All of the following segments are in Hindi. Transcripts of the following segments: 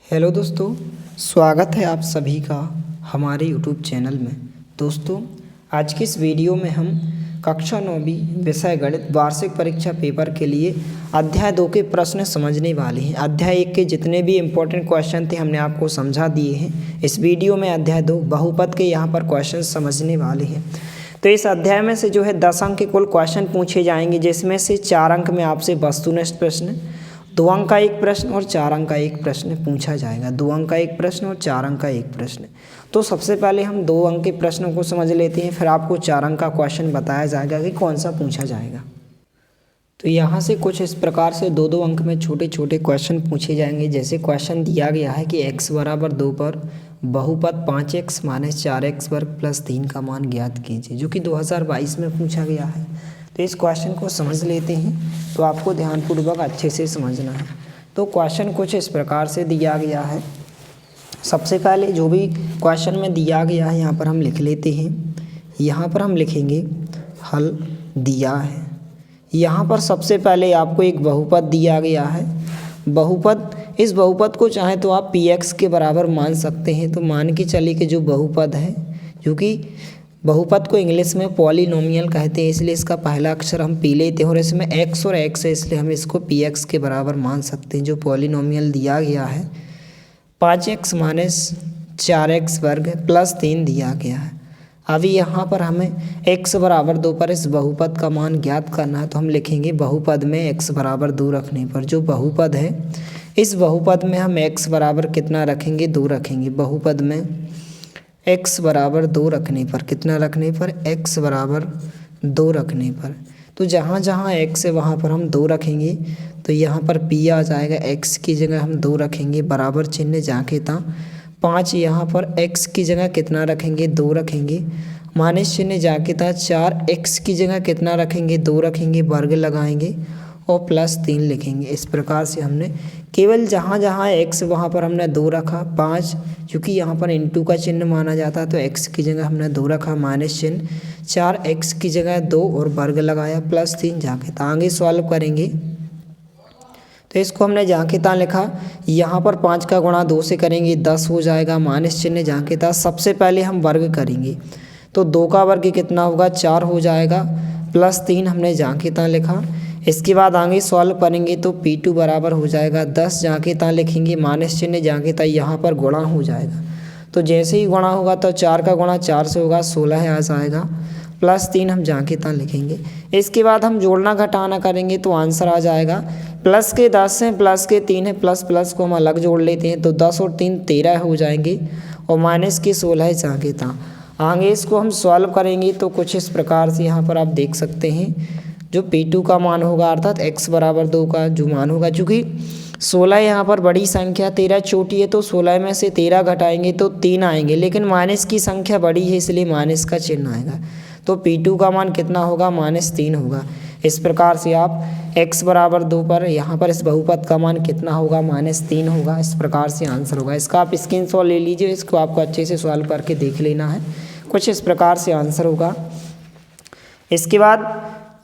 हेलो दोस्तों, स्वागत है आप सभी का हमारे यूट्यूब चैनल में। दोस्तों, आज की इस वीडियो में हम कक्षा 9वीं विषय गणित वार्षिक परीक्षा पेपर के लिए अध्याय 2 के प्रश्न समझने वाले हैं। अध्याय 1 के जितने भी इम्पोर्टेंट क्वेश्चन थे हमने आपको समझा दिए हैं। इस वीडियो में अध्याय 2 बहुपद के यहाँ पर क्वेश्चन समझने वाले हैं। तो इस अध्याय में से जो है 10 अंक के कुल क्वेश्चन पूछे जाएंगे, जिसमें से 4 अंक में आपसे वस्तुनिष्ठ प्रश्न, 2 अंक का एक प्रश्न और 4 अंक का एक प्रश्न पूछा जाएगा। 2 अंक का एक प्रश्न और 4 अंक का एक प्रश्न। तो सबसे पहले हम 2 अंक के प्रश्नों को समझ लेते हैं, फिर आपको 4 अंक का क्वेश्चन बताया जाएगा कि कौन सा पूछा जाएगा। तो यहाँ से कुछ इस प्रकार से 2-2 अंक में छोटे छोटे क्वेश्चन पूछे जाएंगे। जैसे क्वेश्चन दिया गया है कि x बराबर 2 पर बहुपद 5x माइनस 4x वर्ग प्लस 3 का मान ज्ञात कीजिए, जो कि 2022 में पूछा गया है। तो इस क्वेश्चन को समझ लेते हैं, तो आपको ध्यानपूर्वक अच्छे से समझना है। तो क्वेश्चन कुछ इस प्रकार से दिया गया है। सबसे पहले जो भी क्वेश्चन में दिया गया है यहाँ पर हम लिख लेते हैं। यहाँ पर हम लिखेंगे हल दिया है। यहाँ पर सबसे पहले आपको एक बहुपद दिया गया है। बहुपद, इस बहुपद को चाहे तो आप px के बराबर मान सकते हैं। तो मान के चलिए कि जो बहुपद है, जो कि बहुपद को इंग्लिश में पॉलिनोमियल कहते हैं, इसलिए इसका पहला अक्षर हम पी लेते हैं और इसमें x और x है, इसलिए हम इसको px के बराबर मान सकते हैं। जो पॉलिनोमियल दिया गया है 5x माइनस 4x वर्ग प्लस 3 दिया गया है। अभी यहाँ पर हमें x बराबर 2 पर इस बहुपद का मान ज्ञात करना है। तो हम लिखेंगे बहुपद में x बराबर 2 रखने पर, जो बहुपद है इस बहुपद में हम x बराबर कितना रखेंगे, 2 रखेंगे। बहुपद में x बराबर 2 रखने पर, कितना रखने पर, x बराबर 2 रखने पर, तो जहाँ जहाँ x है वहाँ पर हम 2 रखेंगे। तो यहाँ पर p आ जाएगा, x की जगह हम 2 रखेंगे, बराबर चिन्ह जाके था 5, यहाँ पर x की जगह कितना रखेंगे, 2 रखेंगे, माइनस चिन्ह जाके था 4, x की जगह कितना रखेंगे, 2 रखेंगे, वर्ग लगाएंगे और प्लस 3 लिखेंगे। इस प्रकार से हमने केवल जहाँ जहाँ x वहाँ पर हमने 2 रखा, 5 क्योंकि यहाँ पर इंटू का चिन्ह माना जाता है, तो x की जगह हमने 2 रखा, माइनस चिन्ह 4, x की जगह 2 और वर्ग लगाया, प्लस 3 जाके था। आगे सॉल्व करेंगे तो इसको हमने जहाँ के ता लिखा, यहाँ पर 5 का गुणा 2 से करेंगे 10 हो जाएगा, माइनस चिन्ह जहाँ के ता। सबसे पहले हम वर्ग करेंगे, तो 2 का वर्ग कितना होगा, 4 हो जाएगा, प्लस 3 हमने जहाँ के ता लिखा। इसके बाद आगे सॉल्व करेंगे तो P2 बराबर हो जाएगा 10, जहाँ के ता लिखेंगे, माइनस चिन्ह जहाँ के ता, यहाँ पर गुणा हो जाएगा। तो जैसे ही गुणा होगा तो 4 का गुणा 4 से होगा, 16 आ जाएगा, प्लस 3 हम जहाँ के ता लिखेंगे। इसके बाद हम जोड़ना घटाना करेंगे तो आंसर आ जाएगा, प्लस के 10 हैं, प्लस के 3 है, प्लस प्लस को हम अलग जोड़ लेते हैं तो 10 और 3 13 हो जाएंगे और माइनस के 16 जहाँ के ता। आगे इसको हम सॉल्व करेंगे तो कुछ इस प्रकार से यहाँ पर आप देख सकते हैं, जो P2 का मान होगा अर्थात x बराबर 2 का जो मान होगा, चूँकि 16 यहाँ पर बड़ी संख्या, 13 छोटी है, तो 16 में से 13 घटाएंगे तो 3 आएंगे, लेकिन माइनस की संख्या बड़ी है इसलिए माइनस का चिन्ह आएगा। तो P2 का मान कितना होगा, -3 होगा। इस प्रकार से आप x बराबर 2 पर यहाँ पर इस बहुपद का मान कितना होगा, -3 होगा। इस प्रकार से आंसर होगा। इसका आप स्क्रीनशॉट ले लीजिए, इसको आपको अच्छे से सॉल्व करके देख लेना है। कुछ इस प्रकार से आंसर होगा। इसके बाद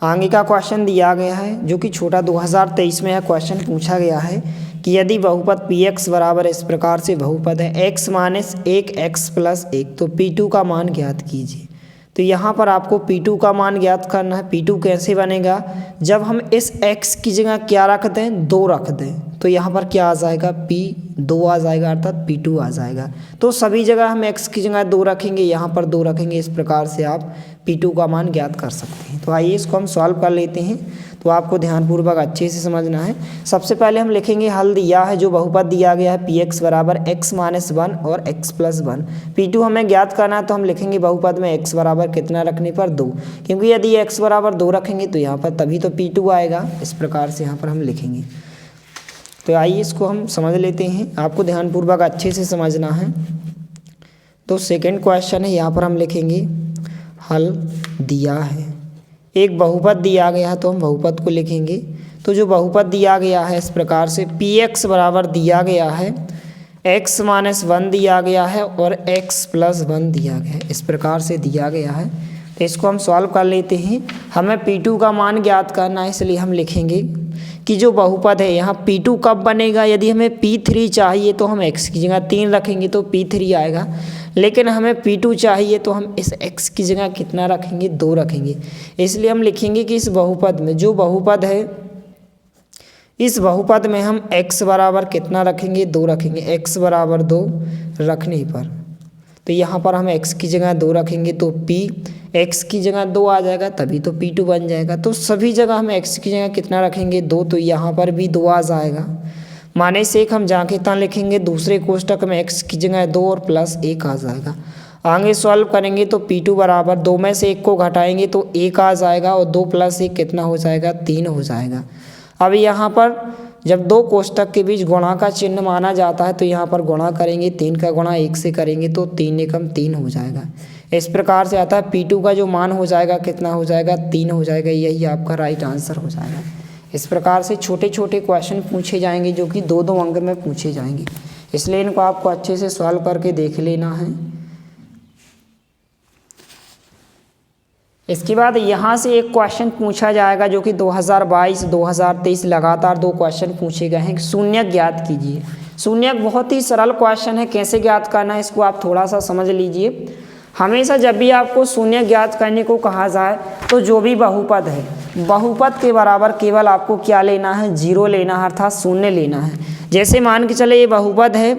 आगे का क्वेश्चन दिया गया है, जो कि छोटा 2023 में है। क्वेश्चन पूछा गया है कि यदि बहुपद px बराबर इस प्रकार से बहुपद है x माइनस 1x प्लस 1, तो P2 का मान ज्ञात कीजिए। तो यहाँ पर आपको P2 का मान ज्ञात करना है। P2 कैसे बनेगा, जब हम इस x की जगह क्या रख दें, 2 रख दें, तो यहाँ पर क्या आ जाएगा, P2 आ जाएगा, अर्थात P2 आ जाएगा। तो सभी जगह हम x की जगह 2 रखेंगे, यहाँ पर 2 रखेंगे। इस प्रकार से आप P2 का मान ज्ञात कर सकते हैं। तो आइए इसको हम सॉल्व कर लेते हैं। तो आपको ध्यानपूर्वक अच्छे से समझना है। सबसे पहले हम लिखेंगे हल दिया है, जो बहुपद दिया गया है px बराबर x माइनस 1 और x प्लस 1। P2 हमें ज्ञात करना है, तो हम लिखेंगे बहुपद में x बराबर कितना रखने पर, 2, क्योंकि यदि x बराबर 2 रखेंगे तो यहाँ पर तभी तो P2 आएगा। इस प्रकार से यहाँ पर हम लिखेंगे। तो आइए इसको हम समझ लेते हैं, आपको ध्यानपूर्वक अच्छे से समझना है। तो सेकेंड क्वेश्चन है, यहाँ पर हम लिखेंगे हल दिया है। एक बहुपद दिया गया है तो हम बहुपद को लिखेंगे। तो जो बहुपद दिया गया है इस प्रकार से, px बराबर दिया गया है, x माइनस 1 दिया गया है और x प्लस 1 दिया गया है। इस प्रकार से दिया गया है। तो इसको हम सॉल्व कर लेते हैं। हमें P2 का मान ज्ञात करना है, इसलिए हम लिखेंगे कि जो बहुपद है यहाँ P2 कब बनेगा, यदि हमें P3 चाहिए तो हम x की जगह 3 रखेंगे तो P3 आएगा, लेकिन हमें P2 चाहिए तो हम इस x की जगह कितना रखेंगे, 2 रखेंगे। इसलिए हम लिखेंगे कि इस बहुपद में, जो बहुपद है इस बहुपद में हम x बराबर कितना रखेंगे, 2 रखेंगे। x बराबर 2 रखने पर तो यहाँ पर हम x की जगह 2 रखेंगे तो P x की जगह 2 आ जाएगा, तभी तो P2 बन जाएगा। तो सभी जगह हम x की जगह कितना रखेंगे, 2, तो यहाँ पर भी 2 आ जाएगा। माने से एक हम जहाँ के तहाँ लिखेंगे, दूसरे कोष्टक में x की जगह 2 और प्लस 1 आ जाएगा। आगे सॉल्व करेंगे तो P2 बराबर 2 में से 1 को घटाएंगे तो 1 आ जाएगा और 2 प्लस 1 कितना हो जाएगा, 3 हो जाएगा। अब यहाँ पर जब 2 कोष्टक के बीच गुणा का चिन्ह माना जाता है तो यहाँ पर गुणा करेंगे, 3 का गुणा 1 से करेंगे तो 3 एकम 3 हो जाएगा। इस प्रकार से आता है P2 का जो मान हो जाएगा कितना हो जाएगा, 3 हो जाएगा। यही आपका राइट आंसर हो जाएगा। इस प्रकार से छोटे छोटे क्वेश्चन पूछे जाएंगे जो कि 2-2 अंक में पूछे जाएंगे, इसलिए इनको आपको अच्छे से सॉल्व करके देख लेना है। इसके बाद यहाँ से एक क्वेश्चन पूछा जाएगा जो कि 2022-2023 लगातार 2 क्वेश्चन पूछे गए हैं। शून्यक ज्ञात कीजिए। शून्यक बहुत ही सरल क्वेश्चन है, कैसे ज्ञात करना है इसको आप थोड़ा सा समझ लीजिए। हमेशा जब भी आपको शून्यक ज्ञात करने को कहा जाए तो जो भी बहुपद है, बहुपद के बराबर केवल आपको क्या लेना है, 0 लेना है, अर्थात शून्य लेना है। जैसे मान के चले ये बहुपद है,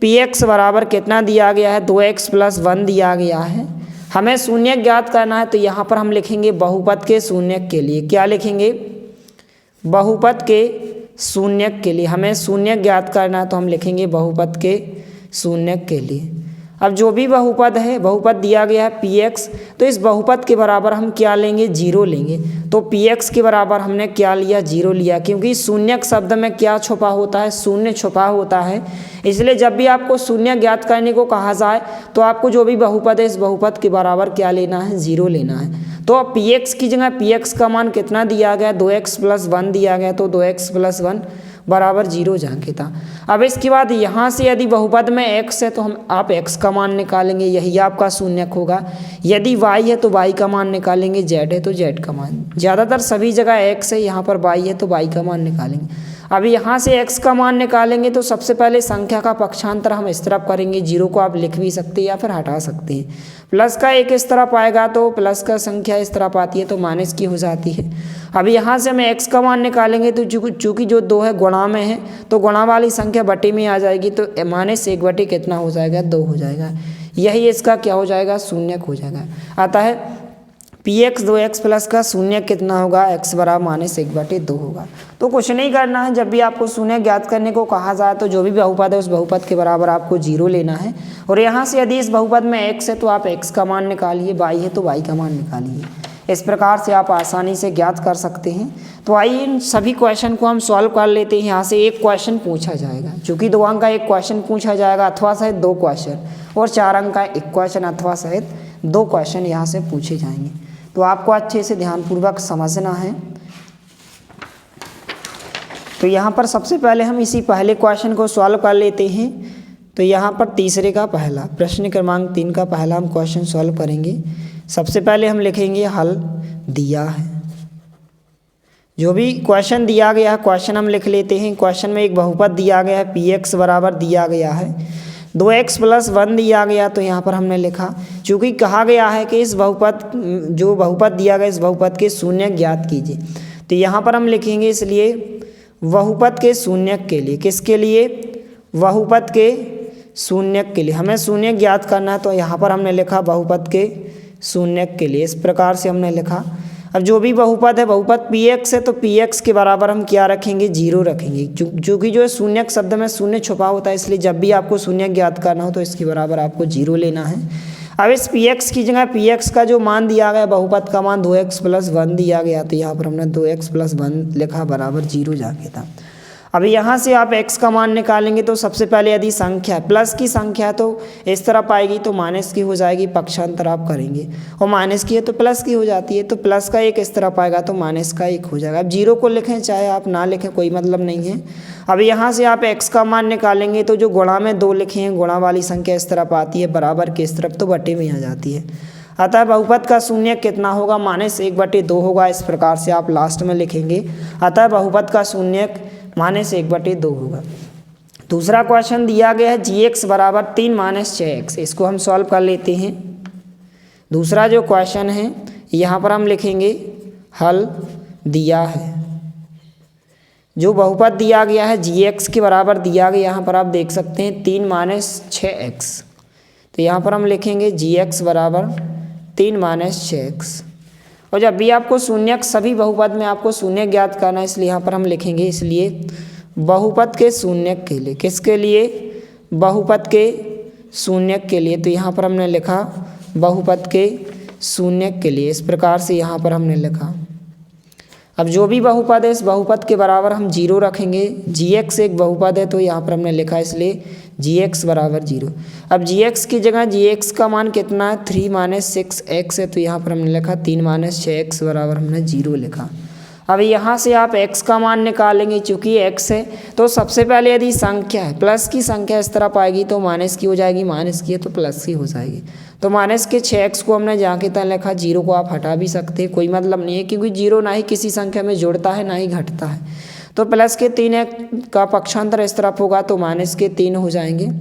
Px बराबर कितना दिया गया है, 2x + 1 दिया गया है। हमें शून्यक ज्ञात करना है तो यहाँ पर हम लिखेंगे बहुपद के शून्यक के लिए, क्या लिखेंगे, बहुपद के शून्यक के लिए। हमें शून्यक ज्ञात करना है तो हम लिखेंगे बहुपद के शून्यक के लिए। अब जो भी बहुपद है, बहुपद दिया गया है Px, तो इस बहुपद के बराबर हम क्या लेंगे, 0 लेंगे। तो Px के बराबर हमने क्या लिया, 0 लिया, क्योंकि शून्यक शब्द में क्या छुपा होता है, शून्य छुपा होता है। इसलिए जब भी आपको शून्य ज्ञात करने को कहा जाए तो आपको जो भी बहुपद है इस बहुपद के बराबर क्या लेना है, 0 लेना है। तो अब Px की जगह Px का मान कितना दिया गया, 2x + 1 दिया गया, तो 2x + 1 बराबर 0 जहाँ था। अब इसके बाद यहाँ से यदि बहुपद में x है तो आप x का मान निकालेंगे, यही आपका शून्यक होगा। यदि y है तो y का मान निकालेंगे, z है तो z का मान। ज़्यादातर सभी जगह x है, यहाँ पर y है तो y का मान निकालेंगे। अब यहाँ से x का मान निकालेंगे तो सबसे पहले संख्या का पक्षांतर हम इस तरफ करेंगे, 0 को आप लिख भी सकते हैं या फिर हटा सकते हैं। प्लस का 1 इस तरफ आएगा तो प्लस का संख्या इस तरफ आती है तो माइनस की हो जाती है। अब यहाँ से हम x का मान निकालेंगे तो चूँकि जो 2 है गुणा में है तो गुणा वाली संख्या बटे में आ जाएगी, तो -1 बटे कितना हो जाएगा, 2 हो जाएगा। यही इसका क्या हो जाएगा, शून्यक हो जाएगा। अतः Px 2x प्लस का शून्य कितना होगा, x बराबर -1 बटे 2 होगा। तो कुछ नहीं करना है, जब भी आपको शून्य ज्ञात करने को कहा जाए तो जो भी बहुपद है उस बहुपद के बराबर आपको 0 लेना है। और यहाँ से यदि इस बहुपद में x है तो आप x का मान निकालिए, y है तो y का मान निकालिए। इस प्रकार से आप आसानी से ज्ञात कर सकते हैं। तो आइए इन सभी क्वेश्चन को हम सॉल्व कर लेते हैं। यहाँ से एक क्वेश्चन पूछा जाएगा, चूँकि 2 अंक का एक क्वेश्चन पूछा जाएगा अथवा शायद 2 क्वेश्चन, और 4 अंक का एक क्वेश्चन अथवा शायद 2 क्वेश्चन यहाँ से पूछे जाएंगे। तो आपको अच्छे से ध्यानपूर्वक समझना है। तो यहाँ पर सबसे पहले हम इसी पहले क्वेश्चन को सॉल्व कर लेते हैं। तो यहाँ पर तीसरे का पहला प्रश्न क्रमांक 3 का पहला हम क्वेश्चन सॉल्व करेंगे। सबसे पहले हम लिखेंगे हल दिया है। जो भी क्वेश्चन दिया गया है क्वेश्चन हम लिख लेते हैं। क्वेश्चन में एक बहुपद दिया गया है, Px बराबर दिया गया है, 2x + 1 दिया गया। तो यहाँ पर हमने लिखा, चूँकि कहा गया है कि इस बहुपद जो बहुपद दिया गया इस बहुपद के शून्यक ज्ञात कीजिए, तो यहाँ पर हम लिखेंगे इसलिए बहुपद के शून्यक के लिए, किसके लिए, बहुपद के शून्यक के लिए हमें शून्यक ज्ञात करना है। तो यहाँ पर हमने लिखा बहुपद के शून्यक के लिए, इस प्रकार से हमने लिखा। अब जो भी बहुपद है, बहुपद Px है तो Px के बराबर हम क्या रखेंगे, 0 रखेंगे, क्योंकि जो है शून्यक शब्द में शून्य छुपा होता है, इसलिए जब भी आपको शून्य ज्ञात करना हो तो इसके बराबर आपको 0 लेना है। अब इस Px की जगह Px का जो मान दिया गया, बहुपद का मान 2x + 1 दिया गया, तो यहाँ पर हमने 2x + 1 लिखा बराबर 0 जाके था। अब यहाँ से आप x का मान निकालेंगे तो सबसे पहले यदि संख्या प्लस की संख्या तो इस तरफ आएगी तो माइनस की हो जाएगी, पक्षांतर आप करेंगे, और माइनस की है तो प्लस की हो जाती है, तो प्लस का 1 इस तरफ आएगा तो माइनस का 1 हो जाएगा। अब 0 को लिखें चाहे आप ना लिखें कोई मतलब नहीं है। अब यहाँ से आप x का मान निकालेंगे तो जो गुणा में 2 लिखे हैं, गुणा वाली संख्या इस तरफ आती है, बराबर के इस तरफ तो बटे में आ जाती है। अतः बहुपद का शून्यक कितना होगा, -1/2 होगा। इस प्रकार से आप लास्ट में लिखेंगे, अतः बहुपद का शून्यक -1/2 होगा। दूसरा क्वेश्चन दिया गया है gx बराबर 3 - 6x। इसको हम सॉल्व कर लेते हैं। दूसरा जो क्वेश्चन है यहाँ पर हम लिखेंगे हल दिया है। जो बहुपद दिया गया है gx के बराबर दिया गया, यहाँ पर आप देख सकते हैं 3 - 6x। तो यहाँ पर हम लिखेंगे gx बराबर 3 - 6x। और जब भी आपको शून्यक, सभी बहुपद में आपको शून्यक ज्ञात करना है, इसलिए यहाँ पर हम लिखेंगे, इसलिए बहुपद के शून्यक के लिए, किसके लिए, बहुपद के शून्यक के लिए। तो यहाँ पर हमने लिखा बहुपद के शून्यक के लिए। इस प्रकार से यहाँ पर हमने लिखा। अब जो भी बहुपद है इस बहुपद के बराबर हम 0 रखेंगे। gx एक बहुपद है तो यहाँ पर हमने लिखा, इसलिए gx बराबर 0। अब gx की जगह gx का मान कितना है, 3 - 6x है, तो यहाँ पर हमने लिखा 3 - 6x बराबर हमने 0 लिखा। अब यहाँ से आप x का मान निकालेंगे, चूँकि x है तो सबसे पहले यदि संख्या है, प्लस की संख्या इस तरफ आएगी तो माइनस की हो जाएगी, माइनस की है तो प्लस की हो जाएगी। तो माइनस के 6x को हमने जहाँ के तहाँ लिखा, 0 को आप हटा भी सकते हैं, कोई मतलब नहीं है, क्योंकि 0 ना ही किसी संख्या में जुड़ता है ना ही घटता है। तो प्लस के 3 का पक्षांतर इस तरफ होगा तो माइनस के 3 हो जाएंगे।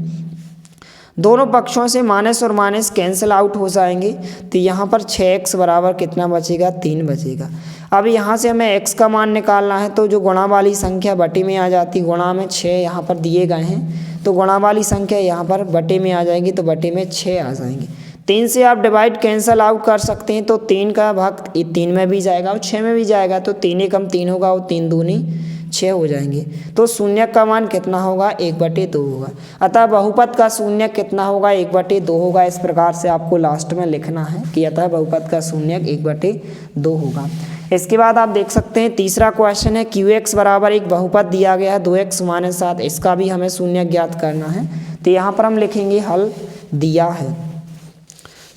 दोनों पक्षों से माइनस और माइनस कैंसिल आउट हो जाएंगे, तो यहाँ पर 6x बराबर कितना बचेगा, 3 बचेगा। अब यहाँ से हमें x का मान निकालना है, तो जो गुणा वाली संख्या बटे में आ जाती, गुणा में 6 यहाँ पर दिए गए हैं, तो गुणा वाली संख्या यहाँ पर बटे में आ जाएंगी, तो बटे में 6 आ जाएंगे। 3 से आप डिवाइड कैंसिल आउट कर सकते हैं, तो 3 का भाग 3 में भी जाएगा और 6 में भी जाएगा, तो 3 एकम 3 होगा और 3 दूनी 6 हो जाएंगे। तो शून्यक का मान कितना होगा, 1/2 होगा। अतः बहुपद का शून्यक कितना होगा, 1/2 होगा। इस प्रकार से आपको लास्ट में लिखना है कि अतः बहुपद का शून्यक 1/2 होगा। इसके बाद आप देख सकते हैं तीसरा क्वेश्चन है qx बराबर एक बहुपद दिया गया है 2x - 7। इसका भी हमें शून्यक ज्ञात करना है, तो यहाँ पर हम लिखेंगे हल दिया है।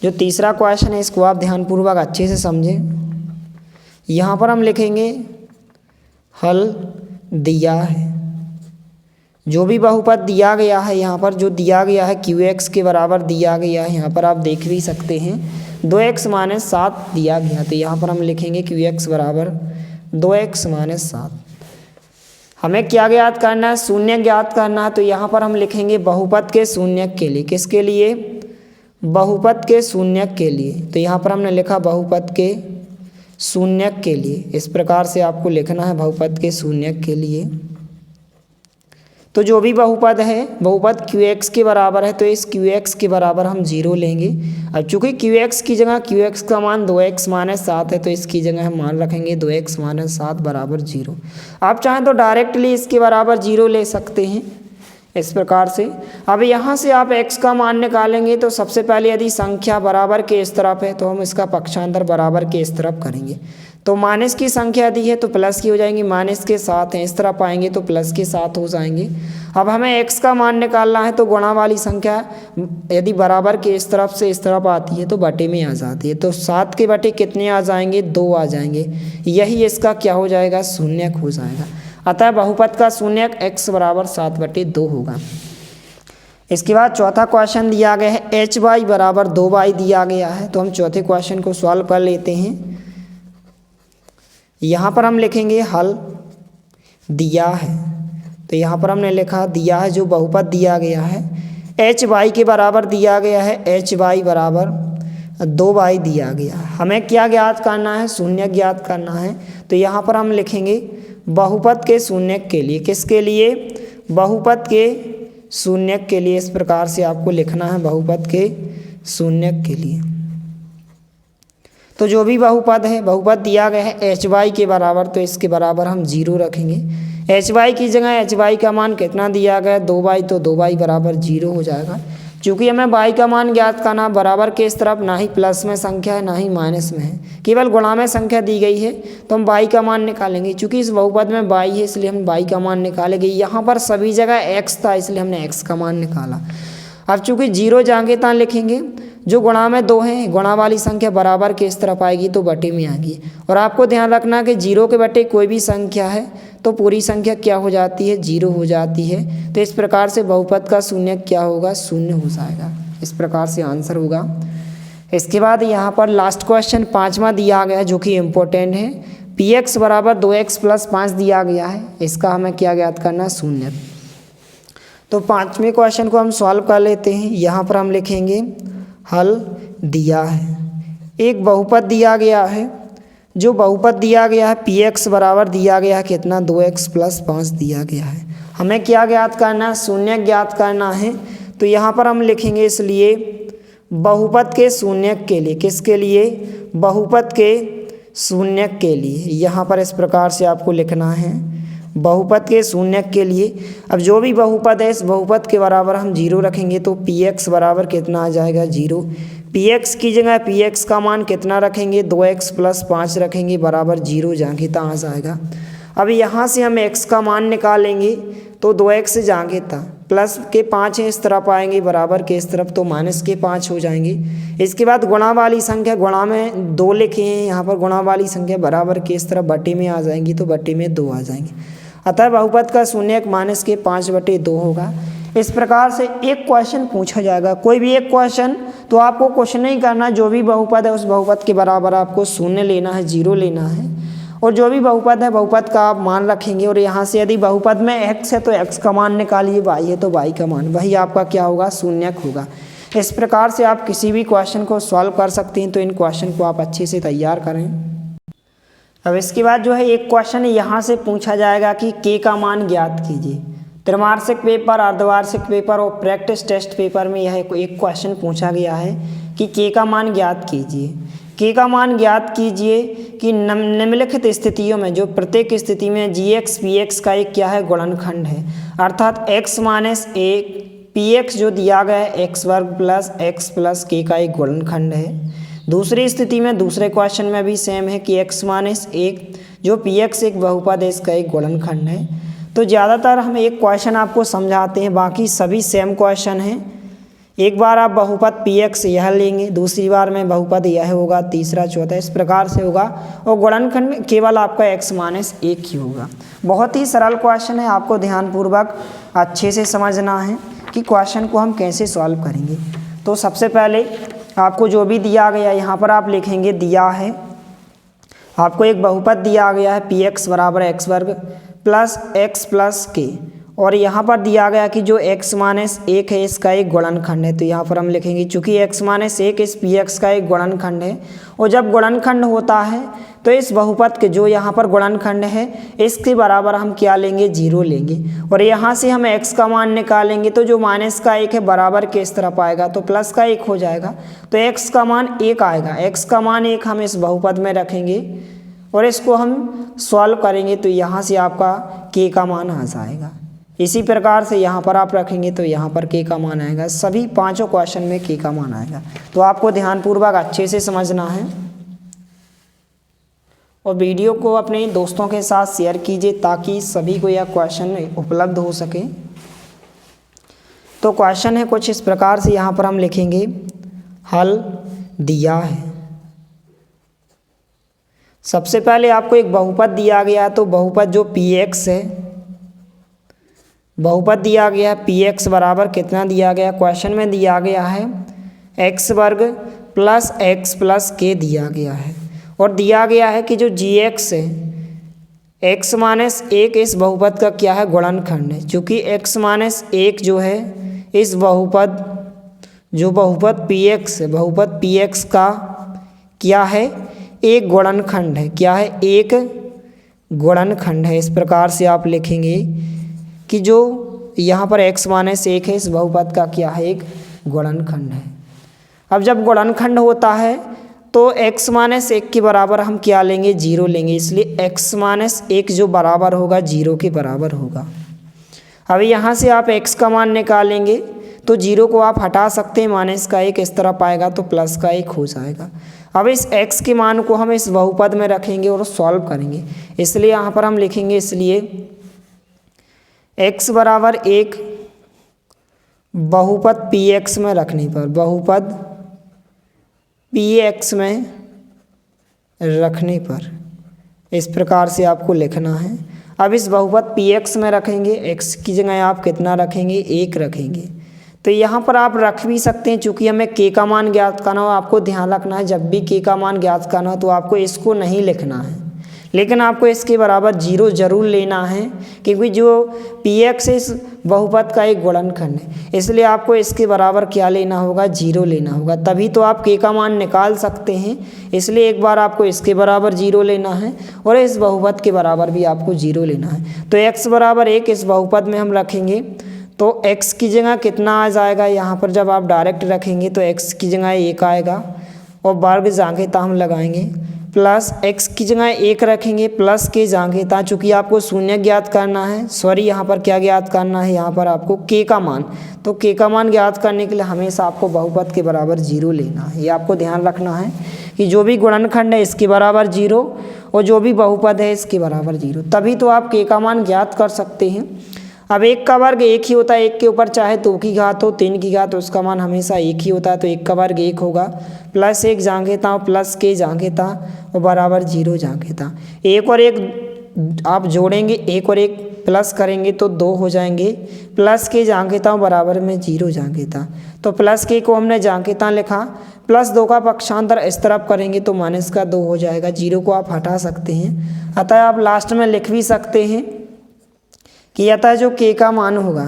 जो तीसरा क्वेश्चन है इसको आप ध्यानपूर्वक अच्छे से समझें। यहाँ पर हम लिखेंगे हल दिया है। जो भी बहुपद दिया गया है, यहाँ पर जो दिया गया है qx के बराबर दिया गया है, यहाँ पर आप देख भी सकते हैं 2x - 7 दिया गया, तो यहाँ पर हम लिखेंगे qx बराबर 2x - 7। हमें क्या ज्ञात करना है, शून्य ज्ञात करना है, तो यहाँ पर हम लिखेंगे बहुपद के शून्यक के लिए। किसके लिए, बहुपद के शून्यक के लिए। तो यहाँ पर हमने लिखा बहुपद के शून्यक के लिए। इस प्रकार से आपको लिखना है बहुपद के शून्यक के लिए। तो जो भी बहुपद है, बहुपद qx के बराबर है, तो इस qx के बराबर हम 0 लेंगे। अब चूँकि qx की जगह qx का मान 2x - 7 है, तो इसकी जगह हम मान रखेंगे 2x - 7 बराबर 0। आप चाहें तो डायरेक्टली इसके बराबर 0 ले सकते हैं इस प्रकार से। अब यहाँ से आप x का मान निकालेंगे, तो सबसे पहले यदि संख्या बराबर के इस तरफ है तो हम इसका पक्षांतर बराबर के इस तरफ करेंगे। तो माइनस की संख्या दी है तो प्लस की हो जाएंगी, माइनस के 7 हैं, इस तरफ आएंगे तो प्लस के 7 हो जाएंगे। अब हमें x का मान निकालना है, तो गुणा वाली संख्या यदि बराबर के इस तरफ से इस तरफ आती है तो बटे में आ जाती है। तो 7 के बटे कितने आ जाएंगे, 2 आ जाएंगे। यही इसका क्या हो जाएगा, शून्यक हो जाएगा। अतः बहुपद का शून्यक x बराबर 7/2 होगा। इसके बाद चौथा क्वेश्चन दिया गया है hy बराबर 2y दिया गया है, तो हम चौथे क्वेश्चन को सॉल्व कर लेते हैं। यहाँ पर हम लिखेंगे हल दिया है, तो यहाँ पर हमने लिखा दिया है, जो बहुपद दिया गया है hy के बराबर दिया गया है, hy बराबर 2y दिया गया। हमें क्या ज्ञात करना है, शून्य ज्ञात करना है। तो यहाँ पर हम लिखेंगे बहुपद के शून्यक के लिए। किसके लिए, बहुपद के शून्यक के लिए। इस प्रकार से आपको लिखना है बहुपद के शून्यक के लिए। तो जो भी बहुपद है, बहुपद दिया गया है hy के बराबर, तो इसके बराबर हम 0 रखेंगे। hy की जगह hy का मान कितना दिया गया है, 2y, तो 2y बराबर 0 हो जाएगा। चूँकि हमें y का मान ज्ञात करना, बराबर के इस तरफ ना ही प्लस में संख्या है ना ही माइनस में है, केवल गुणा में संख्या दी गई है, तो हम y का मान निकालेंगे। चूँकि इस बहुपद में y है इसलिए हम y का मान निकालेंगे। यहाँ पर सभी जगह x था इसलिए हमने x का मान निकाला। अब चूँकि 0 जहाँ के तहाँ लिखेंगे, जो गुणा में 2 हैं, गुणा वाली संख्या बराबर के इस तरफ आएगी तो बटे में आएगी। और आपको ध्यान रखना कि 0 के बटे कोई भी संख्या है तो पूरी संख्या क्या हो जाती है, 0 हो जाती है। तो इस प्रकार से बहुपद का शून्यक क्या होगा, 0 हो जाएगा। इस प्रकार से आंसर होगा इसके बाद यहाँ पर लास्ट क्वेश्चन 5वां दिया गया है जो कि इम्पोर्टेंट है। पी एक्स बराबर 2x प्लस 5 दिया गया है, इसका हमें क्या ज्ञात करना है? शून्य। तो 5वें क्वेश्चन को हम सॉल्व कर लेते हैं। यहाँ पर हम लिखेंगे हल दिया है, एक बहुपद दिया गया है, जो बहुपद दिया गया है पी एक्स बराबर दिया गया है कितना? 2x प्लस 5 दिया गया है। हमें क्या ज्ञात करना है? शून्य ज्ञात करना है। तो यहाँ पर हम लिखेंगे इसलिए बहुपद के शून्य के लिए, किसके लिए? बहुपद के शून्य के लिए। यहाँ पर इस प्रकार से आपको लिखना है बहुपद के शून्य के लिए। अब जो भी बहुपद है इस बहुपद के बराबर हम 0 रखेंगे, तो पी एक्स बराबर कितना आ जाएगा? 0। पी एक्स की जगह पी एक्स का मान कितना रखेंगे? 2x प्लस 5 रखेंगे बराबर 0 जाएंगे तो आ जाएगा। अब यहाँ से हम x का मान निकालेंगे तो 2x से जाएंगे था प्लस के 5 है इस तरफ आएंगे बराबर के इस तरफ, तो माइनस के 5 हो जाएंगे। इसके बाद गुणा वाली संख्या, गुणा में 2 लिखे हैं यहाँ पर, गुणा वाली संख्या बराबर के इस तरफ बटे में आ जाएंगी, तो बटे में 2 आ जाएंगे। अतः बहुपद का शून्य माइनस के 5/2 होगा। इस प्रकार से एक क्वेश्चन पूछा जाएगा, कोई भी एक क्वेश्चन, तो आपको क्वेश्चन नहीं करना, जो भी बहुपद है उस बहुपद के बराबर आपको शून्य लेना है, 0 लेना है, और जो भी बहुपद है बहुपद का आप मान रखेंगे। और यहाँ से यदि बहुपद में x है तो x का मान निकालिए, y है तो y का मान, वही आपका क्या होगा? शून्य होगा। इस प्रकार से आप किसी भी क्वेश्चन को सॉल्व कर सकते हैं। तो इन क्वेश्चन को आप अच्छे से तैयार करें। अब इसके बाद जो है एक क्वेश्चन यहाँ से पूछा जाएगा कि k का मान ज्ञात कीजिए। त्रैमासिक पेपर, अर्धवार्षिक पेपर और प्रैक्टिस टेस्ट पेपर में यह एक क्वेश्चन पूछा गया है कि k का मान ज्ञात कीजिए। k का मान ज्ञात कीजिए कि निम्नलिखित स्थितियों में, जो प्रत्येक स्थिति में gx px का एक क्या है? गुणनखंड है। अर्थात x माइनस एक px जो दिया गया है x वर्ग प्लस x प्लस k का एक गुणनखंड है। दूसरी स्थिति में, दूसरे क्वेश्चन में भी सेम है कि x माइनस एक जो px एक बहुपद है इसका एक गुणनखंड है। तो ज़्यादातर हम एक क्वेश्चन आपको समझाते हैं, बाकी सभी सेम क्वेश्चन हैं। एक बार आप बहुपद पी एक्स यह लेंगे, दूसरी बार में बहुपद यह होगा, तीसरा चौथा इस प्रकार से होगा, और गुणनखंड केवल आपका x माइनस 1 ही होगा। बहुत ही सरल क्वेश्चन है, आपको ध्यानपूर्वक अच्छे से समझना है कि क्वेश्चन को हम कैसे सॉल्व करेंगे। तो सबसे पहले आपको जो भी दिया गया यहाँ पर आप लिखेंगे, दिया है आपको एक बहुपद दिया गया है पी एक्स बराबर एक्स वर्ग प्लस एक्स प्लस के, और यहाँ पर दिया गया कि जो x माइनस 1 है इसका एक गुणनखंड है। तो यहाँ पर हम लिखेंगे चूँकि x माइनस 1 इस पी एक्स का एक गुणनखंड है, और जब गुणनखंड होता है तो इस बहुपद के जो यहाँ पर गुणनखंड है इसके बराबर हम क्या लेंगे? 0 लेंगे। और यहाँ से हम x का मान निकालेंगे तो जो माइनस का 1 है बराबर के इस तरफ आएगा तो प्लस का 1 हो जाएगा, तो x का मान 1 आएगा। x का मान 1 हम इस बहुपद में रखेंगे और इसको हम सॉल्व करेंगे, तो यहाँ से आपका k का मान आ जाएगा। इसी प्रकार से यहाँ पर आप रखेंगे तो यहाँ पर k का मान आएगा। सभी पांचों क्वेश्चन में k का मान आएगा। तो आपको ध्यानपूर्वक अच्छे से समझना है, और वीडियो को अपने दोस्तों के साथ शेयर कीजिए ताकि सभी को यह क्वेश्चन उपलब्ध हो सके। तो क्वेश्चन है कुछ इस प्रकार से, यहाँ पर हम लिखेंगे हल दिया है। सबसे पहले आपको एक बहुपद दिया गया है, तो बहुपद जो पी एक्स है, बहुपद दिया गया है पी एक्स बराबर कितना दिया गया? क्वेश्चन में दिया गया है एक्स वर्ग प्लस एक्स प्लस के दिया गया है, और दिया गया है कि जो जी एक्स है एक्स माइनस 1 इस बहुपद का क्या है? गुणनखंड है। चूँकि एक्स माइनस 1 जो है इस बहुपद, जो बहुपद पी एक्स है, बहुपद पी एक्स का क्या है? एक गुणनखंड है। क्या है? एक गुणनखंड है। इस प्रकार से आप लिखेंगे कि जो यहाँ पर x माइनस 1 है इस बहुपद का क्या है? एक गुणनखंड है। अब जब गुणनखंड होता है तो x माइनस 1 के बराबर हम क्या लेंगे? 0 लेंगे, इसलिए x माइनस 1 जो बराबर होगा 0 के बराबर होगा। अब यहाँ से आप x का मान निकालेंगे तो 0 को आप हटा सकते हैं, माइनस का 1 इस तरफ आएगा तो प्लस का 1 हो जाएगा। अब इस x के मान को हम इस बहुपद में रखेंगे और सॉल्व करेंगे, इसलिए यहाँ पर हम लिखेंगे, इसलिए x बराबर 1 बहुपद पी एक्स में रखने पर, बहुपद पी एक्स में रखने पर इस प्रकार से आपको लिखना है। अब इस बहुपद पी एक्स में रखेंगे, x की जगह आप कितना रखेंगे? 1 रखेंगे। तो यहाँ पर आप रख भी सकते हैं, चूँकि हमें के का मान ज्ञात करना हो। आपको ध्यान रखना है जब भी के का मान ज्ञात करना हो तो आपको इसको नहीं लिखना है, लेकिन आपको इसके बराबर 0 जरूर लेना है, क्योंकि जो px इस बहुपद का एक गुणनखंड है, इसलिए आपको इसके बराबर क्या लेना होगा, 0 लेना होगा, तभी तो आप के का मान निकाल सकते हैं। इसलिए एक बार आपको इसके बराबर 0 लेना है और इस बहुपद के बराबर भी आपको 0 लेना है। तो x बराबर 1 इस बहुपद में हम रखेंगे तो x की जगह कितना आ जाएगा, यहाँ पर जब आप डायरेक्ट रखेंगे तो x की जगह 1 आएगा और वर्ग जांघिता हम लगाएंगे, प्लस x की जगह 1 रखेंगे प्लस के जांघिता, चूँकि आपको शून्य ज्ञात करना है, सॉरी यहाँ पर क्या ज्ञात करना है, यहाँ पर आपको k का मान। तो k का मान ज्ञात करने के लिए हमेशा आपको बहुपद के बराबर 0 लेना है। ये आपको ध्यान रखना है कि जो भी गुणनखंड है इसके बराबर 0 और जो भी बहुपद है इसके बराबर 0, तभी तो आप k का मान ज्ञात कर सकते हैं। अब 1 का वर्ग 1 ही होता है, 1 के ऊपर चाहे 2 की घात हो 3 की घात, उसका मान हमेशा 1 ही होता है, तो 1 का वर्ग 1 होगा, प्लस 1 जांघिता प्लस के जांघिता और बराबर 0 जांघिता। 1 और 1 आप जोड़ेंगे, 1 और 1 प्लस करेंगे तो 2 हो जाएंगे, प्लस के जांघिता बराबर में 0 जांघिता। तो प्लस के को हमने जांघिता लिखा, प्लस 2 का पक्षांतर इस तरफ करेंगे तो माइनस का 2 हो जाएगा, 0 को आप हटा सकते हैं। अतः आप लास्ट में लिख भी सकते हैं कि अतः जो k का मान होगा,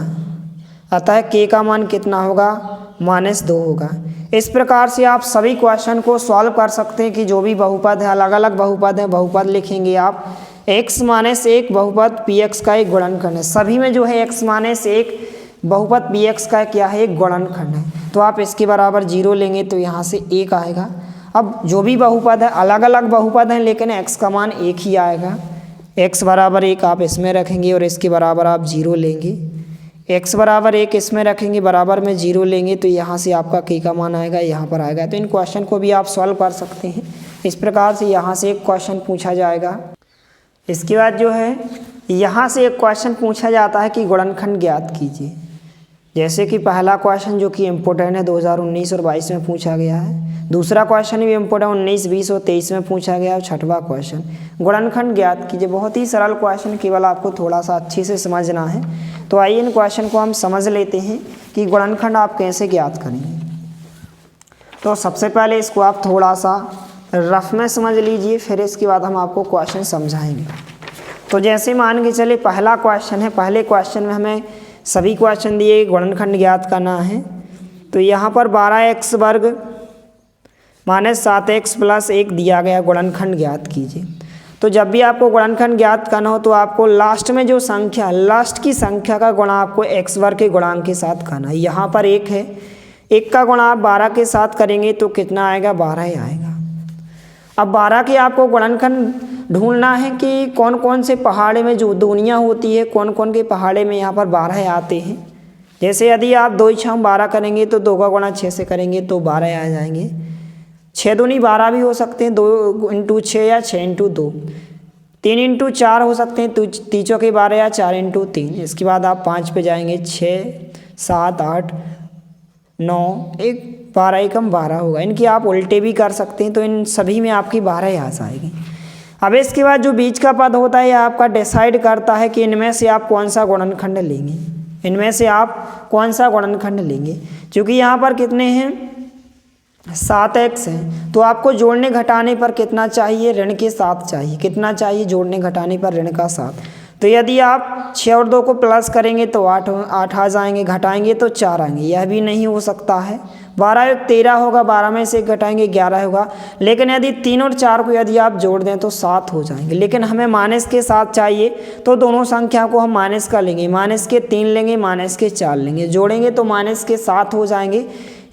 अतः k का मान कितना होगा, -2 होगा। इस प्रकार से आप सभी क्वेश्चन को सॉल्व कर सकते हैं कि जो भी बहुपद है, अलग अलग बहुपद है, बहुपद लिखेंगे आप, x - 1 बहुपद px का एक गुणनखंड है, सभी में जो है x - 1 बहुपद px का क्या है, एक गुणनखंड है, तो आप इसके बराबर 0 लेंगे तो यहाँ से 1 आएगा। अब जो भी बहुपद है, अलग अलग बहुपद हैं, लेकिन x का मान 1 ही आएगा, x बराबर 1 आप इसमें रखेंगे और इसके बराबर आप 0 लेंगे, x बराबर 1 इसमें रखेंगे, बराबर में 0 लेंगे, तो यहाँ से आपका k का मान आएगा, यहाँ पर आएगा। तो इन क्वेश्चन को भी आप सॉल्व कर सकते हैं। इस प्रकार से यहाँ से एक क्वेश्चन पूछा जाएगा। इसके बाद जो है यहाँ से एक क्वेश्चन पूछा जाता है कि गुणनखंड ज्ञात कीजिए। जैसे कि पहला क्वेश्चन जो कि इम्पोर्टेंट है 2019 और 22 में पूछा गया है, दूसरा क्वेश्चन भी इम्पोर्टेंट 19, 20 और 23 में पूछा गया, और छठवां क्वेश्चन गुणनखंड ज्ञात कीजिए। बहुत ही सरल क्वेश्चन, केवल आपको थोड़ा सा अच्छे से समझना है। तो आइए इन क्वेश्चन को हम समझ लेते हैं कि गुणनखंड आप कैसे ज्ञात करेंगे। तो सबसे पहले इसको आप थोड़ा सा रफ में समझ लीजिए, फिर इसके बाद हम आपको क्वेश्चन समझाएंगे। तो जैसे मान के चले पहला क्वेश्चन है, पहले क्वेश्चन में हमें सभी क्वेश्चन दिए, गुणनखंड ज्ञात करना है। तो यहाँ पर 12x वर्ग -7x प्लस 1 दिया गया, गुणनखंड ज्ञात कीजिए। तो जब भी आपको गुणनखंड ज्ञात करना हो तो आपको लास्ट में जो संख्या, लास्ट की संख्या का गुणा आपको x वर्ग के गुणांक के साथ करना है। यहाँ पर 1 है, 1 का गुणा आप 12 के साथ करेंगे तो कितना आएगा, 12 ही आएगा। अब 12 के आपको गुणनखंड ढूंढना है कि कौन कौन से पहाड़े में जो दुनिया होती है, कौन कौन के पहाड़े में यहाँ पर 12 आते हैं। जैसे यदि आप 2 × 12 करेंगे तो 2 का गुणा 6 से करेंगे तो 12 आ जाएंगे। 6 दूनी 12 भी हो सकते हैं, 2 × 6 या 6 × 2, 3 × 4 हो सकते हैं, 3 चौके 12 या 4 × 3। इसके बाद आप 5 पे जाएंगे, 6, 7, 8, 9, 1, 12 एकम 12 होगा। इनकी आप उल्टे भी कर सकते हैं, तो इन सभी में आपकी 12 आ जाएगी। अब इसके बाद जो बीच का पद होता है यह आपका डिसाइड करता है कि इनमें से आप कौन सा गुणनखंड लेंगे, इनमें से आप कौन सा गुणनखंड लेंगे। क्योंकि यहाँ पर कितने हैं, 7x हैं, तो आपको जोड़ने घटाने पर कितना चाहिए, ऋण के 7 चाहिए। कितना चाहिए, जोड़ने घटाने पर ऋण का 7। तो यदि आप 6 और 2 को प्लस करेंगे तो 8 आ जाएंगे, घटाएंगे तो 4 आएंगे, यह भी नहीं हो सकता है। 12 + 13 होगा, 12 में से घटाएंगे 11 होगा। लेकिन यदि 3 और 4 को यदि आप जोड़ दें तो 7 हो जाएंगे। लेकिन हमें माइनस के 7 चाहिए, तो दोनों संख्या को हम माइनस का लेंगे, माइनस के 3 लेंगे, माइनस के 4 लेंगे, जोड़ेंगे तो माइनस के 7 हो जाएंगे।